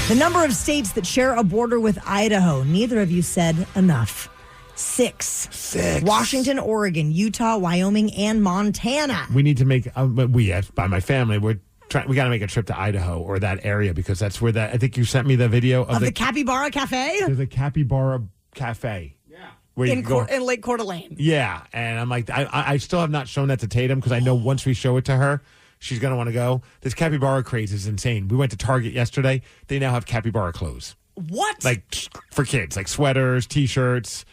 The number of states that share a border with Idaho, neither of you said enough. 6. Washington, Oregon, Utah, Wyoming, and Montana. We need to make, by my family, we got to make a trip to Idaho or that area because that's where I think you sent me the video of the Capybara Cafe? There's a Capybara Cafe. Yeah. In Lake Coeur d'Alene. Yeah. And I'm like, I still have not shown that to Tatum because I know once we show it to her, she's going to want to go. This capybara craze is insane. We went to Target yesterday. They now have capybara clothes. What? Like for kids, like sweaters, T-shirts.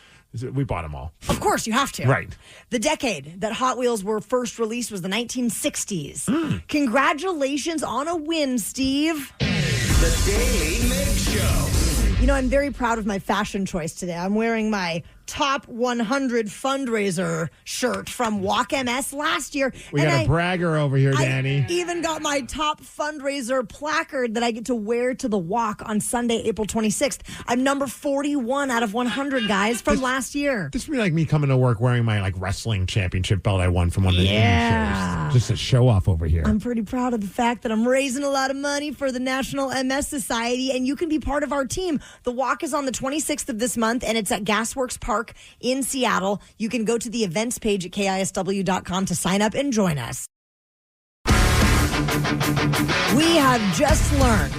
We bought them all. Of course, you have to. Right. The decade that Hot Wheels were first released was the 1960s. Congratulations on a win, Steve. The Daily Migs Show. You know, I'm very proud of my fashion choice today. I'm wearing my Top 100 fundraiser shirt from Walk MS last year. We got a bragger over here, Danny. I even got my top fundraiser placard that I get to wear to the walk on Sunday, April 26th. I'm number 41 out of 100, guys, from last year. This would be like me coming to work wearing my wrestling championship belt I won from one of the shows. Just a show off over here. I'm pretty proud of the fact that I'm raising a lot of money for the National MS Society, and you can be part of our team. The walk is on the 26th of this month, and it's at Gasworks Park in Seattle. You can go to the events page at KISW.com to sign up and join us. We have just learned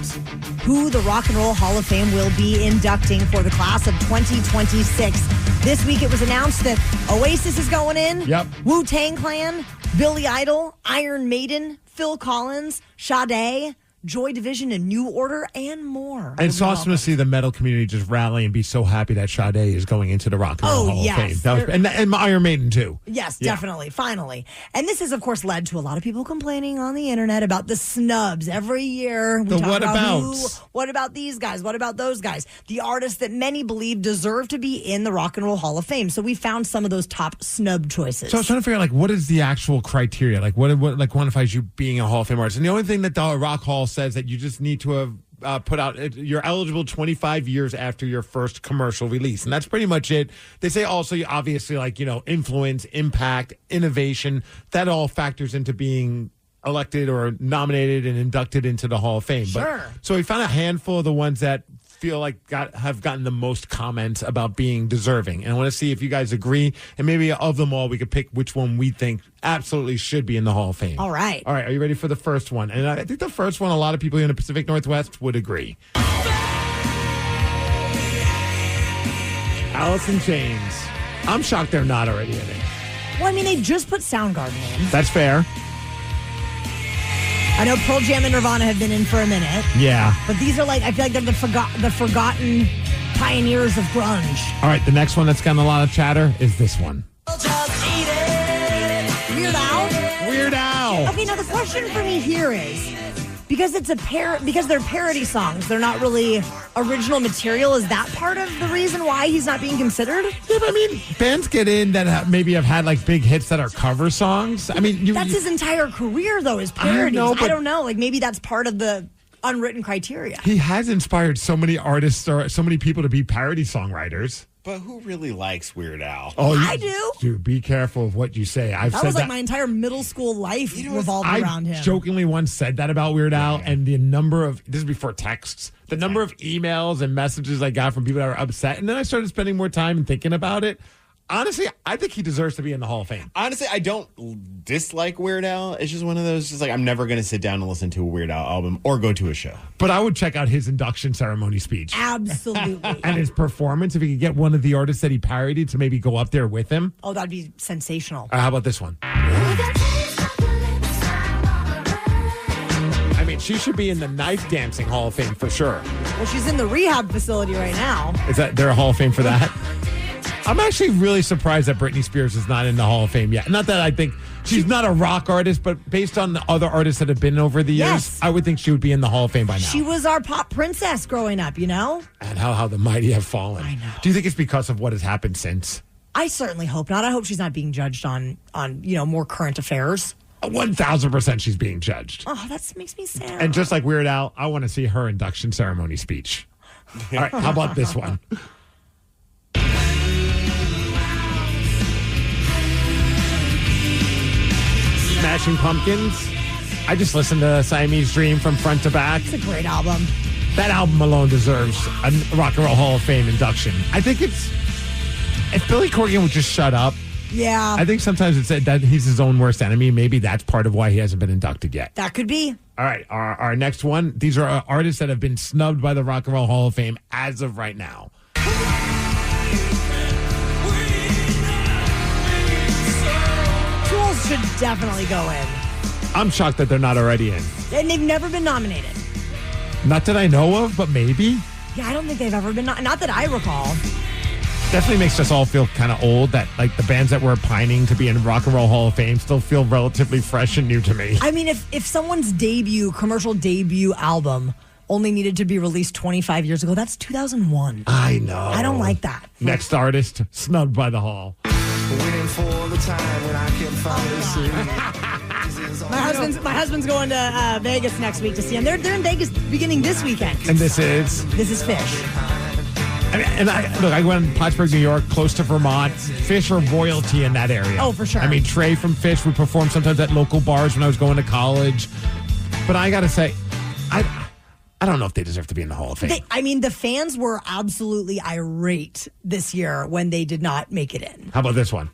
who the Rock and Roll Hall of Fame will be inducting for the class of 2026. This week it was announced that Oasis is going in. Yep. Wu-Tang Clan, Billy Idol, Iron Maiden, Phil Collins, Sade, Joy Division, and New Order, and more. And it's awesome to see the metal community just rally and be so happy that Sade is going into the Rock and Roll Hall of Fame. That was, and Iron Maiden, too. Yes, definitely. Finally. And this has, of course, led to a lot of people complaining on the internet about the snubs. Every year, we talk about what about these guys? What about those guys? The artists that many believe deserve to be in the Rock and Roll Hall of Fame. So we found some of those top snub choices. So I was trying to figure out, what is the actual criteria? What quantifies you being a Hall of Fame artist? And the only thing that the Rock Hall says that you just need to have put out, you're eligible 25 years after your first commercial release. And that's pretty much it. They say also, obviously, influence, impact, innovation, that all factors into being elected or nominated and inducted into the Hall of Fame. Sure. So we found a handful of the ones that feel like have gotten the most comments about being deserving. And I want to see if you guys agree. And maybe of them all, we could pick which one we think absolutely should be in the Hall of Fame. All right. All right. Are you ready for the first one? And I think the first one, a lot of people here in the Pacific Northwest would agree. Alice in Chains. I'm shocked they're not already in it. Well, I mean, they just put Soundgarden in. That's fair. I know Pearl Jam and Nirvana have been in for a minute. Yeah. But these are I feel like they're the forgotten pioneers of grunge. All right, the next one that's gotten a lot of chatter is this one. Weird Al? Weird Al. Okay, now the question for me here is, because it's because they're parody songs, they're not really original material. Is that part of the reason why he's not being considered? Yeah, but I mean, bands get in that maybe have had big hits that are cover songs. I mean, that's his entire career, though, is parodies. I don't know. Maybe that's part of the unwritten criteria. He has inspired so many artists or so many people to be parody songwriters. But who really likes Weird Al? Oh, I do. Dude, be careful of what you say. I've that said was that. my entire middle school life revolved around him. I jokingly once said that about Weird Al, and the number of, this is before texts, the number of emails and messages I got from people that were upset, and then I started spending more time and thinking about it. Honestly, I think he deserves to be in the Hall of Fame. Honestly, I don't dislike Weird Al. It's just one of those, just like, I'm never going to sit down and listen to a Weird Al album or go to a show. But I would check out his induction ceremony speech. Absolutely. And his performance, if he could get one of the artists that he parodied to maybe go up there with him. Oh, that'd be sensational. How about this one? I mean, she should be in the Knife Dancing Hall of Fame for sure. Well, she's in the rehab facility right now. Is that there a Hall of Fame for that? I'm actually really surprised that Britney Spears is not in the Hall of Fame yet. Not that I think she's not a rock artist, but based on the other artists that have been over the years, Yes. I would think she would be in the Hall of Fame by now. She was our pop princess growing up, you know? And how the mighty have fallen. I know. Do you think it's because of what has happened since? I certainly hope not. I hope she's not being judged on more current affairs. 1,000% she's being judged. Oh, that makes me sad. And just like Weird Al, I want to see her induction ceremony speech. All right, how about this one? Smashing Pumpkins. I just listened to Siamese Dream from front to back. It's a great album. That album alone deserves a Rock and Roll Hall of Fame induction. I think if Billy Corgan would just shut up. Yeah. I think sometimes it's that he's his own worst enemy. Maybe that's part of why he hasn't been inducted yet. That could be. All right, our next one. These are artists that have been snubbed by the Rock and Roll Hall of Fame as of right now. Tools should definitely go in. I'm shocked that they're not already in. And they've never been nominated. Not that I know of, but maybe. Yeah, I don't think they've ever been. Not that I recall. Definitely makes us all feel kind of old that like the bands that were pining to be in Rock and Roll Hall of Fame still feel relatively fresh and new to me. I mean, if someone's commercial debut album only needed to be released 25 years ago, that's 2001. I know. I don't like that. Next artist, snubbed by the Hall. Waiting for the time when I can finally see. My husband's going to Vegas next week to see him. They're in Vegas beginning this weekend. And this is Fish. I went to Plattsburgh, New York, close to Vermont. Fish are royalty in that area. Oh, for sure. I mean, Trey from Fish would perform sometimes at local bars when I was going to college. But I got to say, I don't know if they deserve to be in the Hall of Fame. The fans were absolutely irate this year when they did not make it in. How about this one?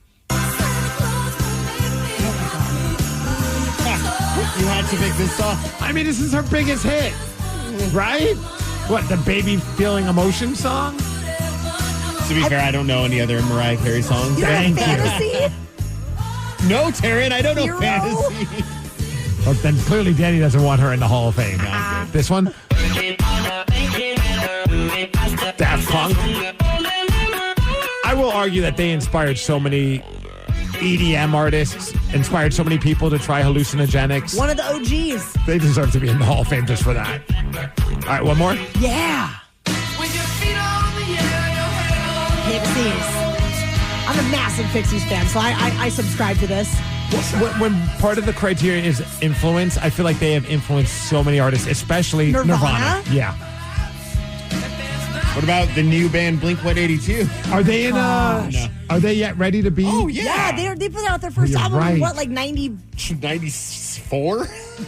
You had to make this song. I mean, this is her biggest hit, right? What, the Baby Feeling Emotion song? To be fair, I don't know any other Mariah Carey songs. You don't have Fantasy? No, Taryn, I don't know Hero? Fantasy. Well, then clearly Danny doesn't want her in the Hall of Fame. This one? Daft Punk. I will argue that they inspired so many EDM artists, inspired so many people to try hallucinogenics. One of the OGs. They deserve to be in the Hall of Fame just for that. All right, one more? Yeah. Pixies. I'm a massive Pixies fan, so I subscribe to this. When part of the criteria is influence, I feel like they have influenced so many artists, especially Nirvana. Yeah. What about the new band Blink-182? Are they in? Are they yet ready to be? Oh yeah, they put out their first You're album. right. What, like 94?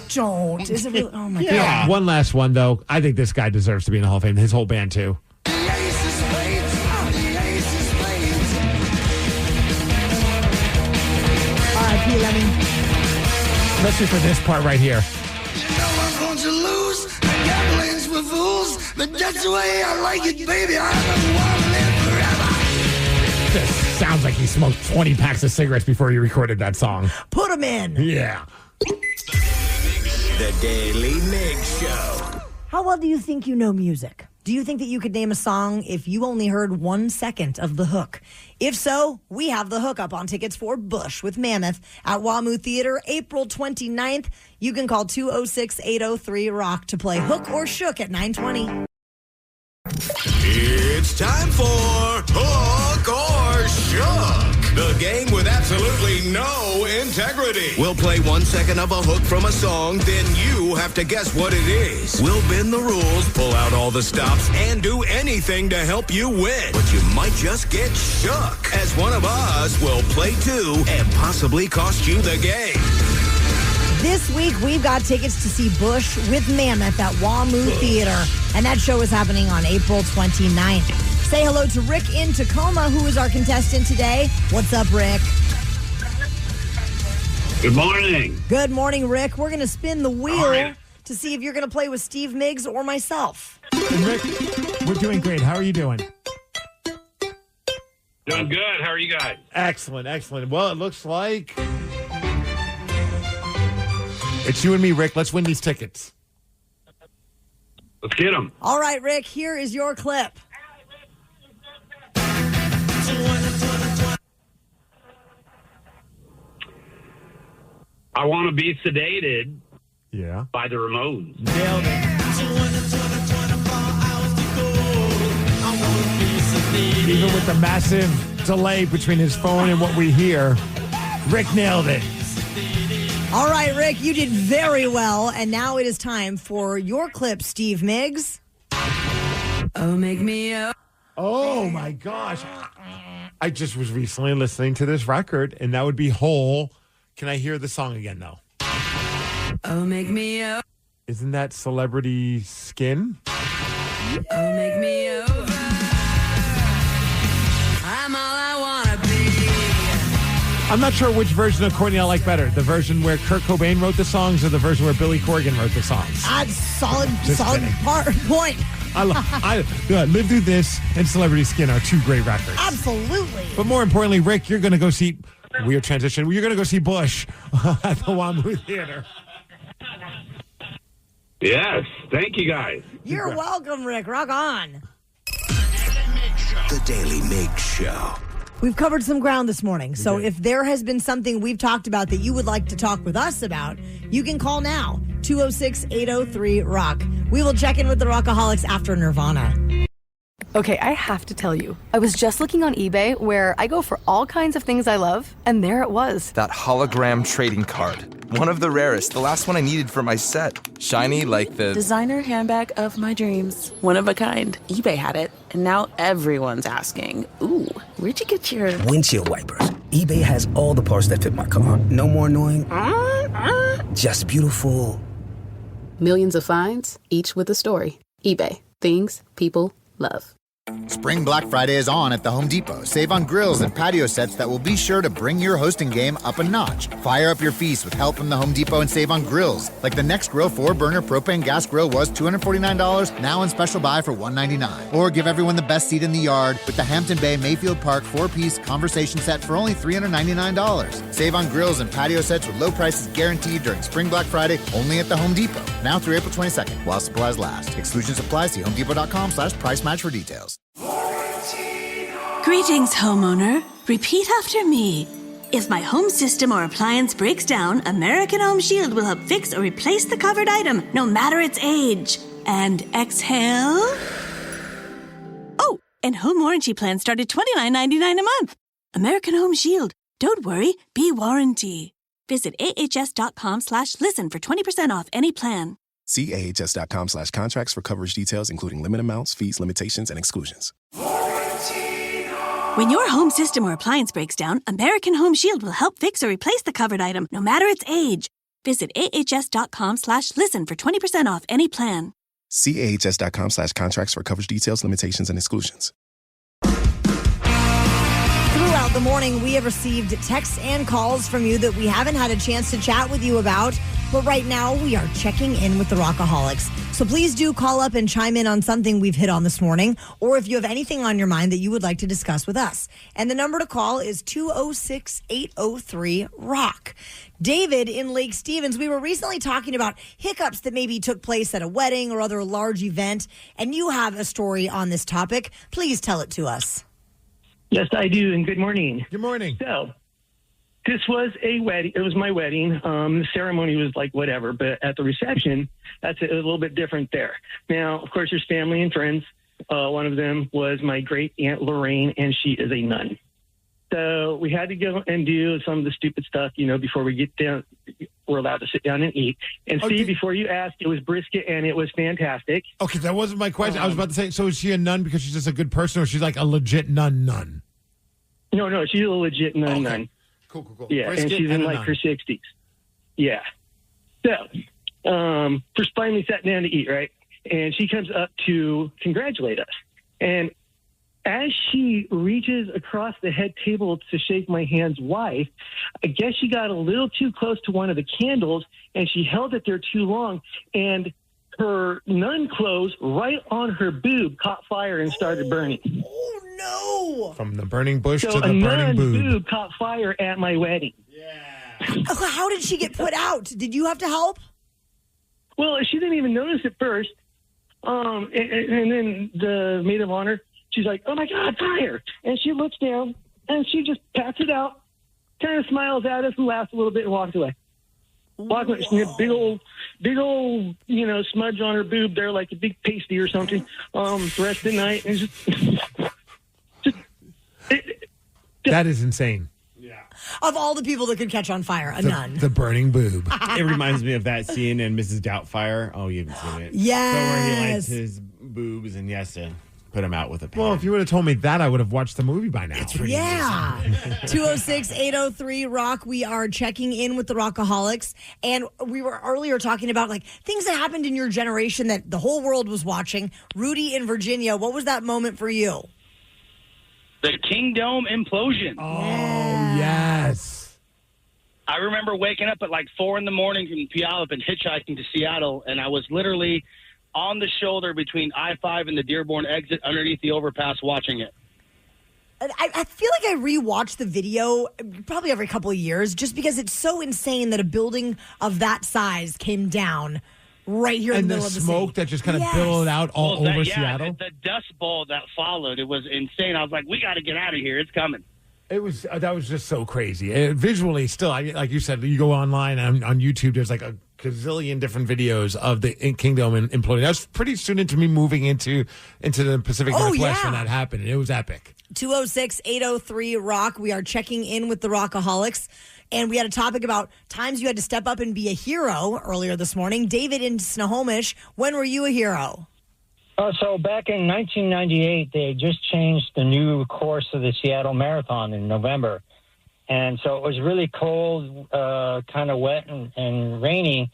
Don't. Is it really? Oh my god. Yeah. One last one though. I think this guy deserves to be in the Hall of Fame. His whole band too. R.I.P. Lemmy. Especially for this part right here. I'm going to lose. The gambling's for fools. But that's the way I like it, baby. I don't want to live forever. This sounds like he smoked 20 packs of cigarettes before he recorded that song. Put him in. Yeah. The Daily Migs Show. How well do you think you know music? Do you think that you could name a song if you only heard 1 second of the hook? If so, we have the hookup on tickets for Bush with Mammoth at WAMU Theater, April 29th. You can call 206-803-ROCK to play Hook or Shook at 9:20. It's time for Hook or Shook, the game with absolutely no integrity. We'll play 1 second of a hook from a song, then you have to guess what it is. We'll bend the rules, pull out all the stops, and do anything to help you win. But you might just get shook, as one of us will play too and possibly cost you the game. This week, we've got tickets to see Bush with Mammoth at WAMU Theater, and that show is happening on April 29th. Say hello to Rick in Tacoma, who is our contestant today. What's up, Rick? Good morning. Good morning, Rick. We're going to spin the wheel to see if you're going to play with Steve Migs or myself. And Rick, we're doing great. How are you doing? Doing good. How are you guys? Excellent, excellent. Well, it looks like it's you and me, Rick. Let's win these tickets. Let's get them. All right, Rick, here is your clip. I want to be sedated by the Ramones. Nailed it. Even with the massive delay between his phone and what we hear, Rick nailed it. All right, Rick, you did very well. And now it is time for your clip, Steve Migs. Oh, make me up. Oh, my gosh. I just was recently listening to this record, and that would be Whole. Can I hear the song again, though? Oh, make me up. Isn't that Celebrity Skin? Oh, make me over. I'm all I want to be. I'm not sure which version of Courtney I like better. The version where Kurt Cobain wrote the songs or the version where Billy Corgan wrote the songs? Solid point. Live Through This and Celebrity Skin are two great records. Absolutely. But more importantly, Rick, you're going to go see... Weird transition. You're going to go see Bush at the WAMU Theater. Yes. Thank you, guys. You're welcome, Rick. Rock on. The Daily Migs Show. We've covered some ground this morning, so if there has been something we've talked about that you would like to talk with us about, you can call now, 206-803-ROCK. We will check in with the Rockaholics after Nirvana. Okay, I have to tell you, I was just looking on eBay where I go for all kinds of things I love, and there it was. That hologram trading card. One of the rarest. The last one I needed for my set. Shiny like the... Designer handbag of my dreams. One of a kind. eBay had it, and now everyone's asking, ooh, where'd you get your... Windshield wipers. eBay has all the parts that fit my car. No more annoying... Just beautiful. Millions of finds, each with a story. eBay. Things people love. Spring Black Friday is on at the Home Depot. Save on grills and patio sets that will be sure to bring your hosting game up a notch. Fire up your feast with help from the Home Depot and save on grills. Like the Next Grill 4-burner propane gas grill was $249, now on special buy for $199. Or give everyone the best seat in the yard with the Hampton Bay Mayfield Park 4-piece conversation set for only $399. Save on grills and patio sets with low prices guaranteed during Spring Black Friday only at the Home Depot. Now through April 22nd, while supplies last. Exclusions apply. See homedepot.com/price match for details. Greetings, homeowner. Repeat after me. If my home system or appliance breaks down, American Home Shield will help fix or replace the covered item, no matter its age. And exhale. Oh, and home warranty plans start at $29.99 a month. American Home Shield. Don't worry, be warranty. Visit ahs.com/listen for 20% off any plan. See ahs.com/contracts for coverage details, including limit amounts, fees, limitations, and exclusions. When your home system or appliance breaks down, American Home Shield will help fix or replace the covered item, no matter its age. Visit ahs.com/listen for 20% off any plan. See ahs.com/contracts for coverage details, limitations, and exclusions. Throughout the morning, we have received texts and calls from you that we haven't had a chance to chat with you about. But right now, we are checking in with the Rockaholics. So please do call up and chime in on something we've hit on this morning, or if you have anything on your mind that you would like to discuss with us. And the number to call is 206-803-ROCK. David in Lake Stevens, we were recently talking about hiccups that maybe took place at a wedding or other large event, and you have a story on this topic. Please tell it to us. Yes, I do, and good morning. Good morning. So, this was a wedding. It was my wedding. The ceremony was like whatever, but at the reception, that's a little bit different there. Now, of course, there's family and friends. One of them was my great aunt Lorraine, and she is a nun. So we had to go and do some of the stupid stuff, before we get down. We're allowed to sit down and eat. And Steve, before you asked, it was brisket, and it was fantastic. Okay, that wasn't my question. I was about to say, so is she a nun because she's just a good person, or she's like a legit nun? No, she's a legit nun. Cool. Yeah, Brisket and she's in a her 60s. Yeah. So, first finally sat down to eat, right? And she comes up to congratulate us. And as she reaches across the head table to shake my hand's wife, I guess she got a little too close to one of the candles, and she held it there too long, and her nun clothes right on her boob caught fire and started burning. Oh, no. From the burning bush So to the a burning nun's boob. boob caught fire at my wedding. How did she get put out? Did you have to help? Well, she didn't even notice at first. And then the maid of honor, she's like, "Oh my God, fire!" And she looks down and she just pats it out, kind of smiles at us and laughs a little bit and walks away. She had big old, smudge on her boob there, like a big pasty or something. The rest of the night, and That is insane. Of all the people that could catch on fire, a nun. The burning boob. It reminds me of that scene in Mrs. Doubtfire. Oh, you haven't seen it. Yes. So where he lights his boobs and he has to put them out with a pan. Well, if you would have told me that, I would have watched the movie by now. Yeah. 206-803-ROCK. We are checking in with the Rockaholics. And we were earlier talking about like things that happened in your generation that the whole world was watching. Rudy in Virginia, what was that moment for you? The Kingdom implosion. Oh, yes. I remember waking up at like 4 in the morning from Puyallup and hitchhiking to Seattle, and I was literally on the shoulder between I-5 and the Dearborn exit underneath the overpass watching it. I feel like I rewatch the video probably every couple of years just because it's so insane that a building of that size came down right here in the middle of the city. And the smoke that just kind of billowed out all over Seattle. The dust bowl that followed, it was insane. I was like, we got to get out of here. It's coming. It was that was just so crazy. Visually, still, like you said, you go online on YouTube. There's like a gazillion different videos of the Kingdom imploding. That was pretty soon into me moving into the Pacific Northwest when that happened, and it was epic. 206-803-ROCK. We are checking in with the Rockaholics, and we had a topic about times you had to step up and be a hero earlier this morning. David in Snohomish, when were you a hero? So back in 1998, they had just changed the new course of the Seattle Marathon in November. And so it was really cold, kind of wet and rainy.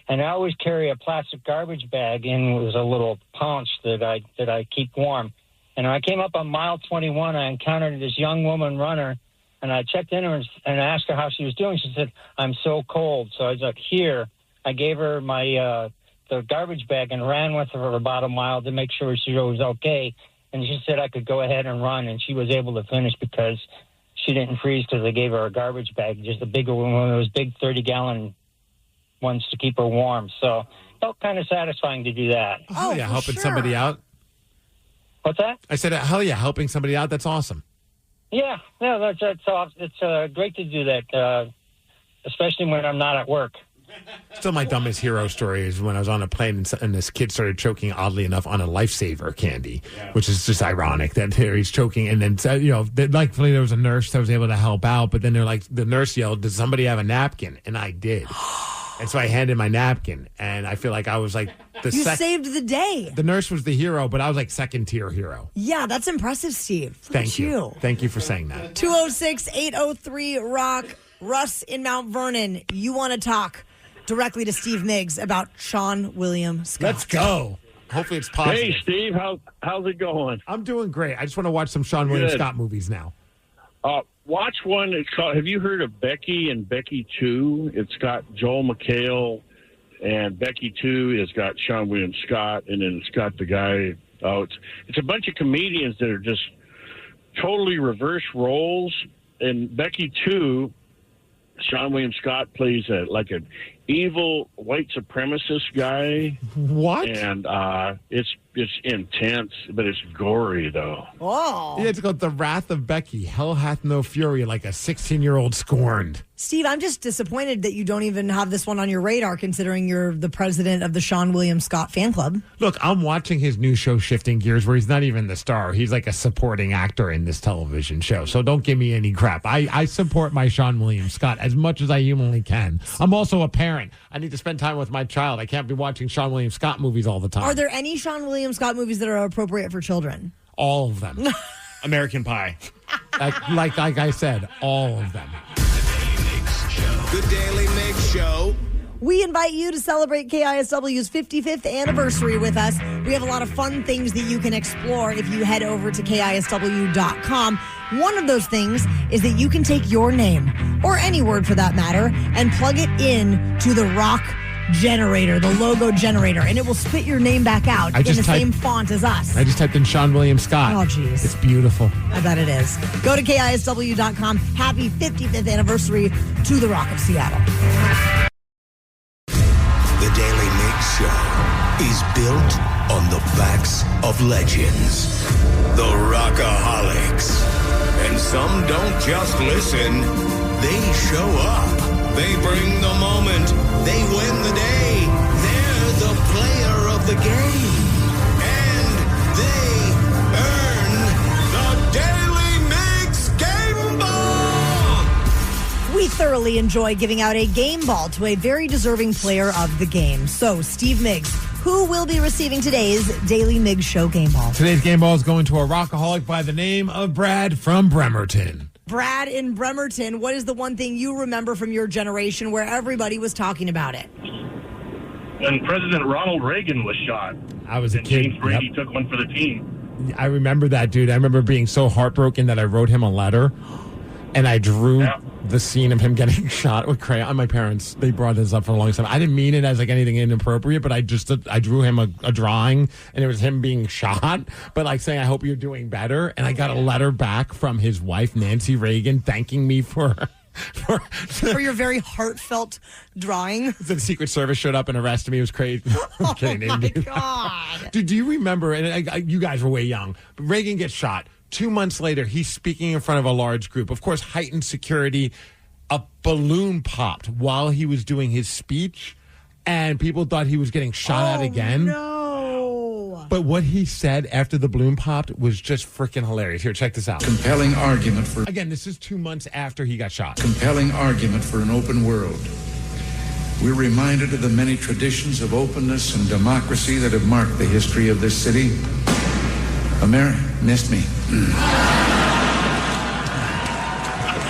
And I always carry a plastic garbage bag in with a little pouch that I keep warm. And when I came up on mile 21, I encountered this young woman runner. And I checked in her and asked her how she was doing. She said, "I'm so cold." So I was like, "Here." I gave her my the garbage bag and ran with her for about a mile to make sure she was okay. And she said I could go ahead and run, and she was able to finish because she didn't freeze because I gave her a garbage bag, just a bigger one of those big 30-gallon ones to keep her warm. So it felt kind of satisfying to do that. Oh, yeah, helping somebody out. What's that? I said, hell yeah, helping somebody out. That's awesome. Yeah, that's it's great to do that, especially when I'm not at work. Still, my dumbest hero story is when I was on a plane and this kid started choking, oddly enough, on a Lifesaver candy, which is just ironic that he's choking. And then, thankfully, there was a nurse that was able to help out. But then the nurse yelled, "Does somebody have a napkin?" And I did. And so I handed my napkin, and I feel like I was like You saved the day. The nurse was the hero, but I was like second-tier hero. Yeah, that's impressive, Steve. Look Thank at you. Thank you for saying that. 206-803-ROCK. Russ in Mount Vernon, you want to talk directly to Steve Migs about Sean William Scott. Let's go. Hopefully it's positive. Hey, Steve, how's it going? I'm doing great. I just want to watch some Sean William Scott movies now. Watch one. It's called. Have you heard of Becky and Becky 2? It's got Joel McHale, and Becky 2 has got Sean William Scott, and then it's got the guy. It's a bunch of comedians that are just totally reverse roles. In Becky 2, Sean William Scott plays like an evil white supremacist guy. What? And it's intense, but it's gory though. Oh. Yeah, it's called The Wrath of Becky. Hell hath no fury, like a 16-year-old scorned. Steve, I'm just disappointed that you don't even have this one on your radar, considering you're the president of the Sean William Scott fan club. Look, I'm watching his new show, Shifting Gears, where he's not even the star. He's like a supporting actor in this television show. So don't give me any crap. I support my Sean William Scott as much as I humanly can. I'm also a parent. I need to spend time with my child. I can't be watching Sean William Scott movies all the time. Are there any Sean William Scott movies that are appropriate for children? All of them. American Pie. Like I said, all of them. The Daily Migs Show. we invite you to celebrate KISW's 55th anniversary with us. We have a lot of fun things that you can explore if you head over to KISW.com. One of those things is that you can take your name, or any word for that matter, and plug it in to the rock generator, the logo generator, and it will spit your name back out in the same font as us. I just typed in Sean William Scott. Oh, geez. It's beautiful. I bet it is. Go to KISW.com. Happy 55th anniversary to the Rock of Seattle. The Daily Migs Show is built on the backs of legends, the Rockaholics. And some don't just listen, they show up. They bring the moment. They win the day. They're the player of the game. And they earn the Daily Migs Game Ball. We thoroughly enjoy giving out a game ball to a very deserving player of the game. So, Steve Migs, who will be receiving today's Daily Migs Show game ball? Today's game ball is going to a rockaholic by the name of Brad from Bremerton. Brad in Bremerton, what is the one thing you remember from your generation where everybody was talking about it? When President Ronald Reagan was shot. I was a and kid. James Brady took one for the team. I remember that, dude. I remember being so heartbroken that I wrote him a letter, and I drew the scene of him getting shot with crayon. My parents, they brought this up for a long time. I didn't mean it as like anything inappropriate, but I drew him a drawing, and it was him being shot, but like saying, I hope you're doing better. And I got a letter back from his wife, Nancy Reagan, thanking me for your very heartfelt drawing. The Secret Service showed up and arrested me. It was crazy. I'm kidding, my dude. God. Dude, do you remember, and you guys were way young, but Reagan gets shot. 2 months later, he's speaking in front of a large group. Of course, heightened security. A balloon popped while he was doing his speech, and people thought he was getting shot at again. No. But what he said after the balloon popped was just freaking hilarious. Here, check this out. Compelling argument for... Again, this is 2 months after he got shot. Compelling argument for an open world. We're reminded of the many traditions of openness and democracy that have marked the history of this city. America missed me.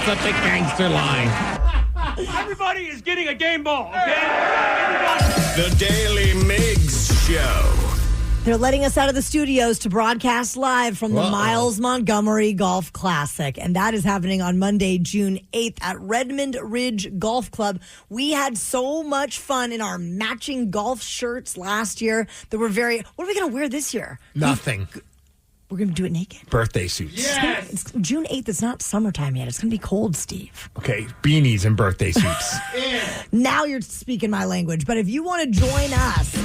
Such a gangster line. Everybody is getting a game ball, okay? The Daily Migs Show. They're letting us out of the studios to broadcast live from the Miles Montgomery Golf Classic. And that is happening on Monday, June 8th at Redmond Ridge Golf Club. We had so much fun in our matching golf shirts last year that we're what are we going to wear this year? Nothing. We're going to do it naked. Birthday suits. Yes. It's June 8th. It's not summertime yet. It's going to be cold, Steve. Okay, beanies and birthday suits. Now you're speaking my language. But if you want to join us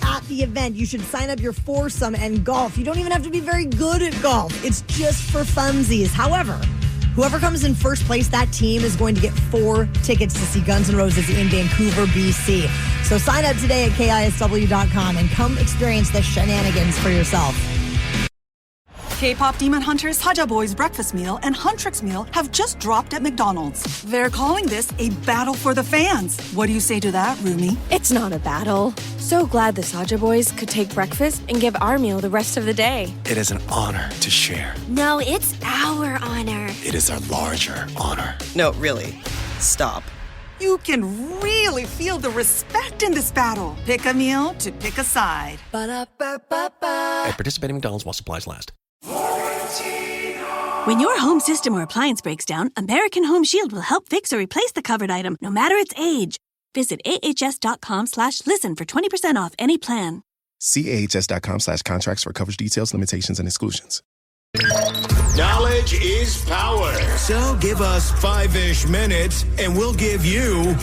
at the event, you should sign up your foursome and golf. You don't even have to be very good at golf. It's just for funsies. However, whoever comes in first place, that team is going to get 4 tickets to see Guns N' Roses in Vancouver, BC. So sign up today at KISW.com and come experience the shenanigans for yourself. K-pop Demon Hunters, Haja Boys Breakfast Meal and Huntrix Meal have just dropped at McDonald's. They're calling this a battle for the fans. What do you say to that, Rumi? It's not a battle. So glad the Saja Boys could take breakfast and give our meal the rest of the day. It is an honor to share. No, it's our honor. It is our larger honor. No, really. Stop. You can really feel the respect in this battle. Pick a meal to pick a side. Ba-da-ba-ba-ba. At participating McDonald's while supplies last. When your home system or appliance breaks down, American Home Shield will help fix or replace the covered item, no matter its age. Visit ahs.com/listen for 20% off any plan. See ahs.com/contracts for coverage details, limitations, and exclusions. Knowledge is power. So give us 5-ish minutes, and we'll give you,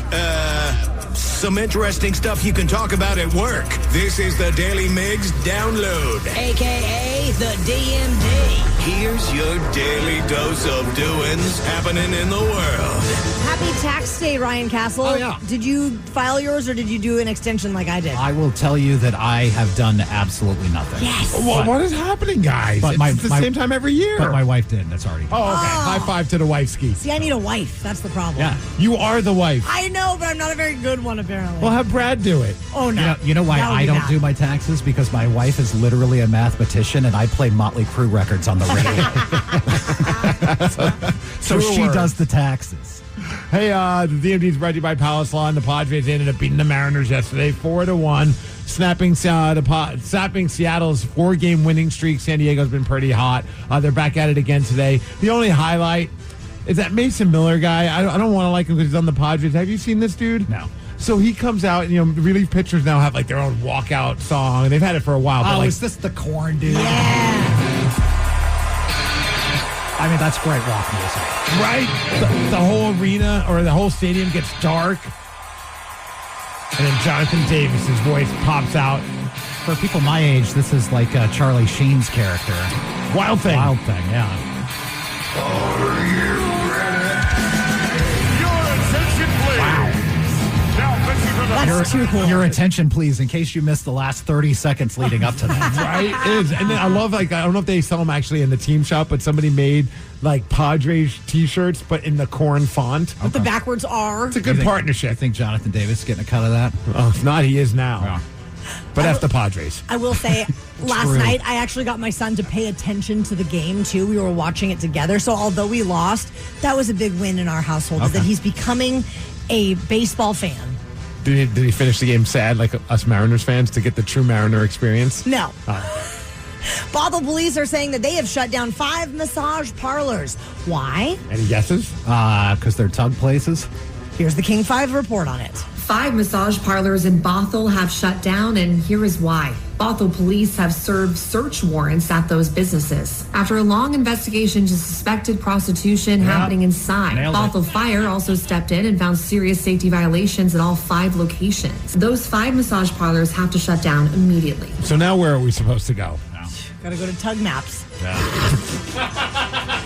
some interesting stuff you can talk about at work. This is the Daily Migs Download. A.K.A. the DMD. Here's your daily dose of doings happening in the world. Happy tax day, Ryan Castle. Oh, yeah. Did you file yours or did you do an extension like I did? I will tell you that I have done absolutely nothing. Yes. What is happening, guys? But it's the same time every year. But my wife did. That's already. Oh, okay. High five to the wifeski. See, I need a wife. That's the problem. Yeah. You are the wife. I know, but I'm not a very good one, apparently. Well, have Brad do it. Oh, no. You know why I don't do my taxes? Because my wife is literally a mathematician, and I play Motley Crue records on the radio. So she does the taxes. Hey, the DMD is brought to you by Palace Lawn. The Padres ended up beating the Mariners yesterday, 4-1, snapping Seattle's 4-game winning streak. San Diego's been pretty hot. They're back at it again today. The only highlight is that Mason Miller guy. I don't want to like him because he's on the Padres. Have you seen this dude? No. So he comes out, and, relief pitchers now have like their own walkout song, and they've had it for a while. But is this the Corn dude? Yeah. I mean, that's great rock music. Right? The whole arena or the whole stadium gets dark. And then Jonathan Davis's voice pops out. For people my age, this is like Charlie Sheen's character. Wild Thing. Wild Thing, yeah. Are you ready? Your attention, please. Wow. Now, Betsy for the That's too cool. Your attention, please, in case you missed the last 30 seconds leading up to that. Right? It is. And then I love, I don't know if they sell them actually in the team shop, but somebody made like Padres t-shirts, but in the Corn font. With the backwards R. It's a good partnership. I think Jonathan Davis is getting a cut of that. Oh, if not, he is now. Yeah. But that's the Padres. I will say, last night, I actually got my son to pay attention to the game, too. We were watching it together. So although we lost, that was a big win in our household, is that he's becoming a baseball fan. Did he finish the game sad like us Mariners fans to get the true Mariner experience? No. Bothell police are saying that they have shut down 5 massage parlors. Why? Any guesses? Because they're tug places. Here's the King 5 report on it. 5 massage parlors in Bothell have shut down, and here is why. Bothell police have served search warrants at those businesses after a long investigation to suspected prostitution happening inside. Bothell Fire also stepped in and found serious safety violations at all 5 locations. Those 5 massage parlors have to shut down immediately. So now where are we supposed to go? Gotta go to Tug Maps. Yeah.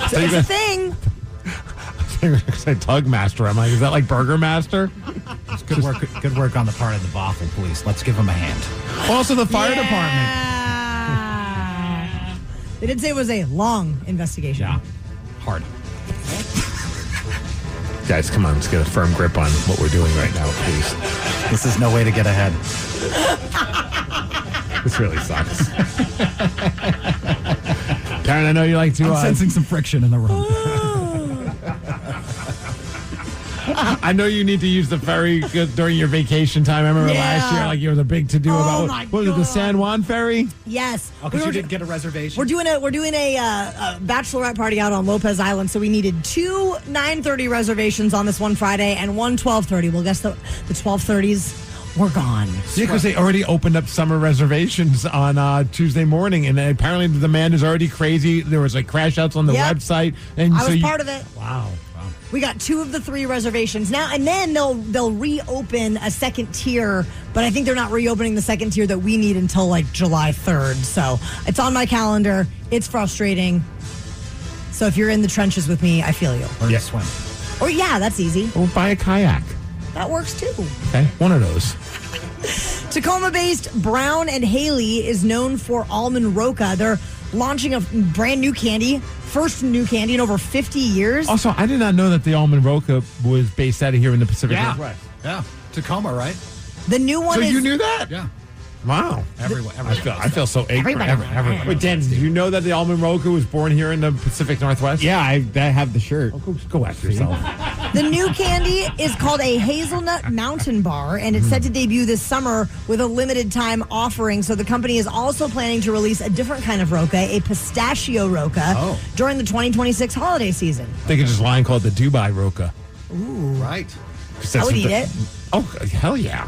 So it's a thing. I say Tug Master. I'm like, is that like Burger Master? It's good work on the part of the Bothell police. Let's give them a hand. Also, the fire department. They did say it was a long investigation. Yeah. Hard. Guys, come on. Let's get a firm grip on what we're doing right now, please. This is no way to get ahead. This really sucks. Karen, I know you like to... I'm sensing some friction in the room. I know you need to use the ferry during your vacation time. I remember last year, like, you were the big to-do about... What was it, the San Juan ferry? Yes. Oh, because you didn't get a reservation? We're doing a bachelorette party out on Lopez Island, so we needed 2 9:30 reservations on this one Friday and 1 12:30. Well, guess the 12:30s were gone. Yeah, because they already opened up summer reservations on Tuesday morning, and apparently the demand is already crazy. There was like crash outs on the website. And I was part of it. Wow. We got 2 of the 3 reservations now, and then they'll reopen a second tier, but I think they're not reopening the second tier that we need until like July 3rd. So it's on my calendar. It's frustrating. So if you're in the trenches with me, I feel you. Or swim. Or that's easy. Or buy a kayak. That works too. Okay, one of those. Tacoma-based Brown and Haley is known for almond roca. They're launching a brand new candy, first new candy in over 50 years. Also, I did not know that the almond roca was based out of here in the Pacific Northwest. Yeah. Tacoma, right? The new one is... So you knew that? Yeah. Wow. I feel so ignorant. Everybody. Wait, Dan, did you know that the almond roca was born here in the Pacific Northwest? Yeah, I have the shirt. Go after yourself. The new candy is called a hazelnut mountain bar, and it's set to debut this summer with a limited time offering. So the company is also planning to release a different kind of roca, a pistachio roca, during the 2026 holiday season. They could just line called the Dubai roca. Ooh. Right. I would eat it. Oh, hell yeah.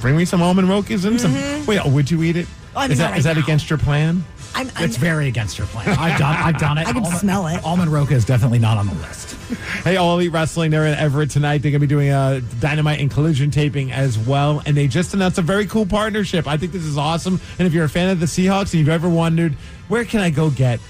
Bring me some almond rokas and some... Wait, would you eat it? I mean, is that against your plan? It's very against your plan. I've done it. I can smell it. Almond roca is definitely not on the list. Hey, All Elite Wrestling, they're in Everett tonight. They're going to be doing a Dynamite and Collision taping as well. And they just announced a very cool partnership. I think this is awesome. And if you're a fan of the Seahawks and you've ever wondered, where can I go get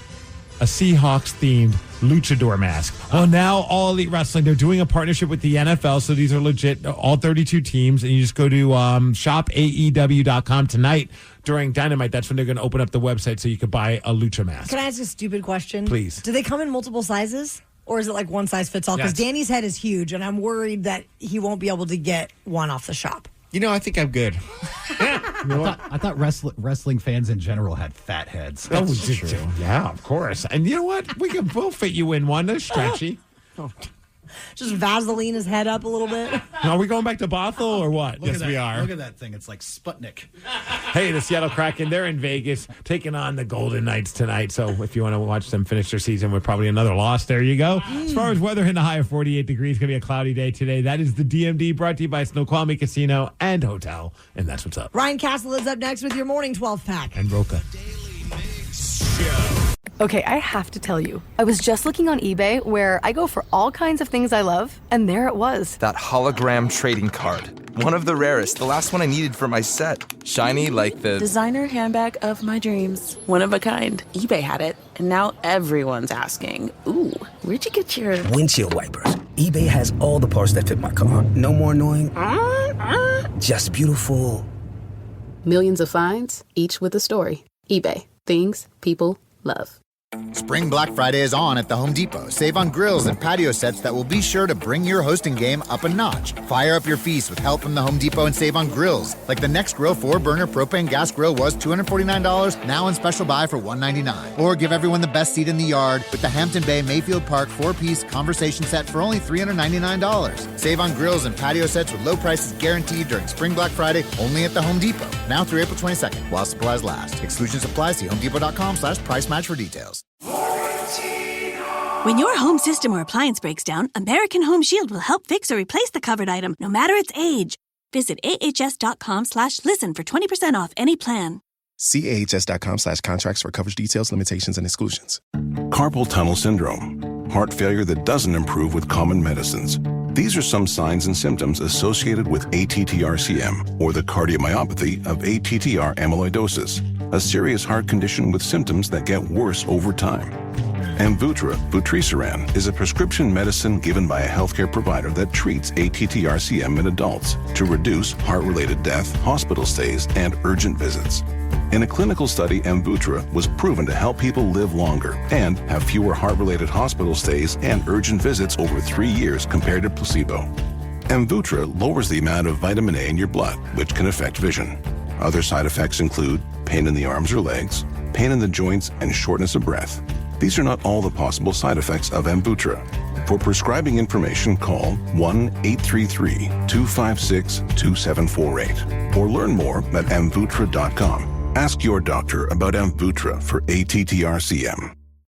a Seahawks-themed luchador mask? Well, now All Elite Wrestling, they're doing a partnership with the NFL, so these are legit, all 32 teams, and you just go to shopaew.com tonight during Dynamite. That's when they're going to open up the website so you can buy a lucha mask. Can I ask a stupid question? Please. Do they come in multiple sizes? Or is it like one size fits all? Because Danny's head is huge, and I'm worried that he won't be able to get one off the shop. You know, I think I'm good. I thought wrestling fans in general had fat heads. That's true. Yeah, of course. And you know what? We'll fit you in one. They're stretchy. just Vaseline his head up a little bit. Are we going back to Bothell or what? Look Yes, at that, we are. Look at that thing. It's like Sputnik. Hey, the Seattle Kraken, they're in Vegas taking on the Golden Knights tonight. So if you want to watch them finish their season with probably another loss, there you go. As far as weather, in the high of 48 degrees, going to be a cloudy day today. That is the DMD, brought to you by Snoqualmie Casino and Hotel. And that's what's up. Ryan Castle is up next with your morning 12-pack. And Roca. Okay, I have to tell you, I was just looking on eBay where I go for all kinds of things I love, and there it was. That hologram trading card. One of the rarest, the last one I needed for my set. Shiny like the designer handbag of my dreams. One of a kind. eBay had it, and now everyone's asking, ooh, where'd you get your windshield wipers? eBay has all the parts that fit my car. No more annoying, just beautiful. Millions of finds, each with a story. eBay. Things people love. Spring Black Friday is on at the Home Depot. Save on grills and patio sets that will be sure to bring your hosting game up a notch. Fire up your feast with help from the Home Depot and save on grills. Like the Next Grill 4-burner propane gas grill was $249, now in special buy for $199. Or give everyone the best seat in the yard with the Hampton Bay Mayfield Park 4-piece conversation set for only $399. Save on grills and patio sets with low prices guaranteed during Spring Black Friday only at the Home Depot. Now through April 22nd, while supplies last. Exclusions apply. See homedepot.com/price match for details. When your home system or appliance breaks down, American Home Shield will help fix or replace the covered item, no matter its age. Visit ahs.com/listen for 20% off any plan. See ahs.com/contracts for coverage details, limitations, and exclusions. Carpal tunnel syndrome, heart failure that doesn't improve with common medicines. These are some signs and symptoms associated with ATTR-CM, or the cardiomyopathy of ATTR amyloidosis, a serious heart condition with symptoms that get worse over time. Amvuttra, vutrisiran, is a prescription medicine given by a healthcare provider that treats ATTR-CM in adults to reduce heart-related death, hospital stays, and urgent visits. In a clinical study, Amvuttra was proven to help people live longer and have fewer heart-related hospital stays and urgent visits over 3 years compared to placebo. Amvuttra lowers the amount of vitamin A in your blood, which can affect vision. Other side effects include pain in the arms or legs, pain in the joints, and shortness of breath. These are not all the possible side effects of Amvuttra. For prescribing information, call 1-833-256-2748 or learn more at amvuttra.com. Ask your doctor about Amvuttra for ATTR-CM.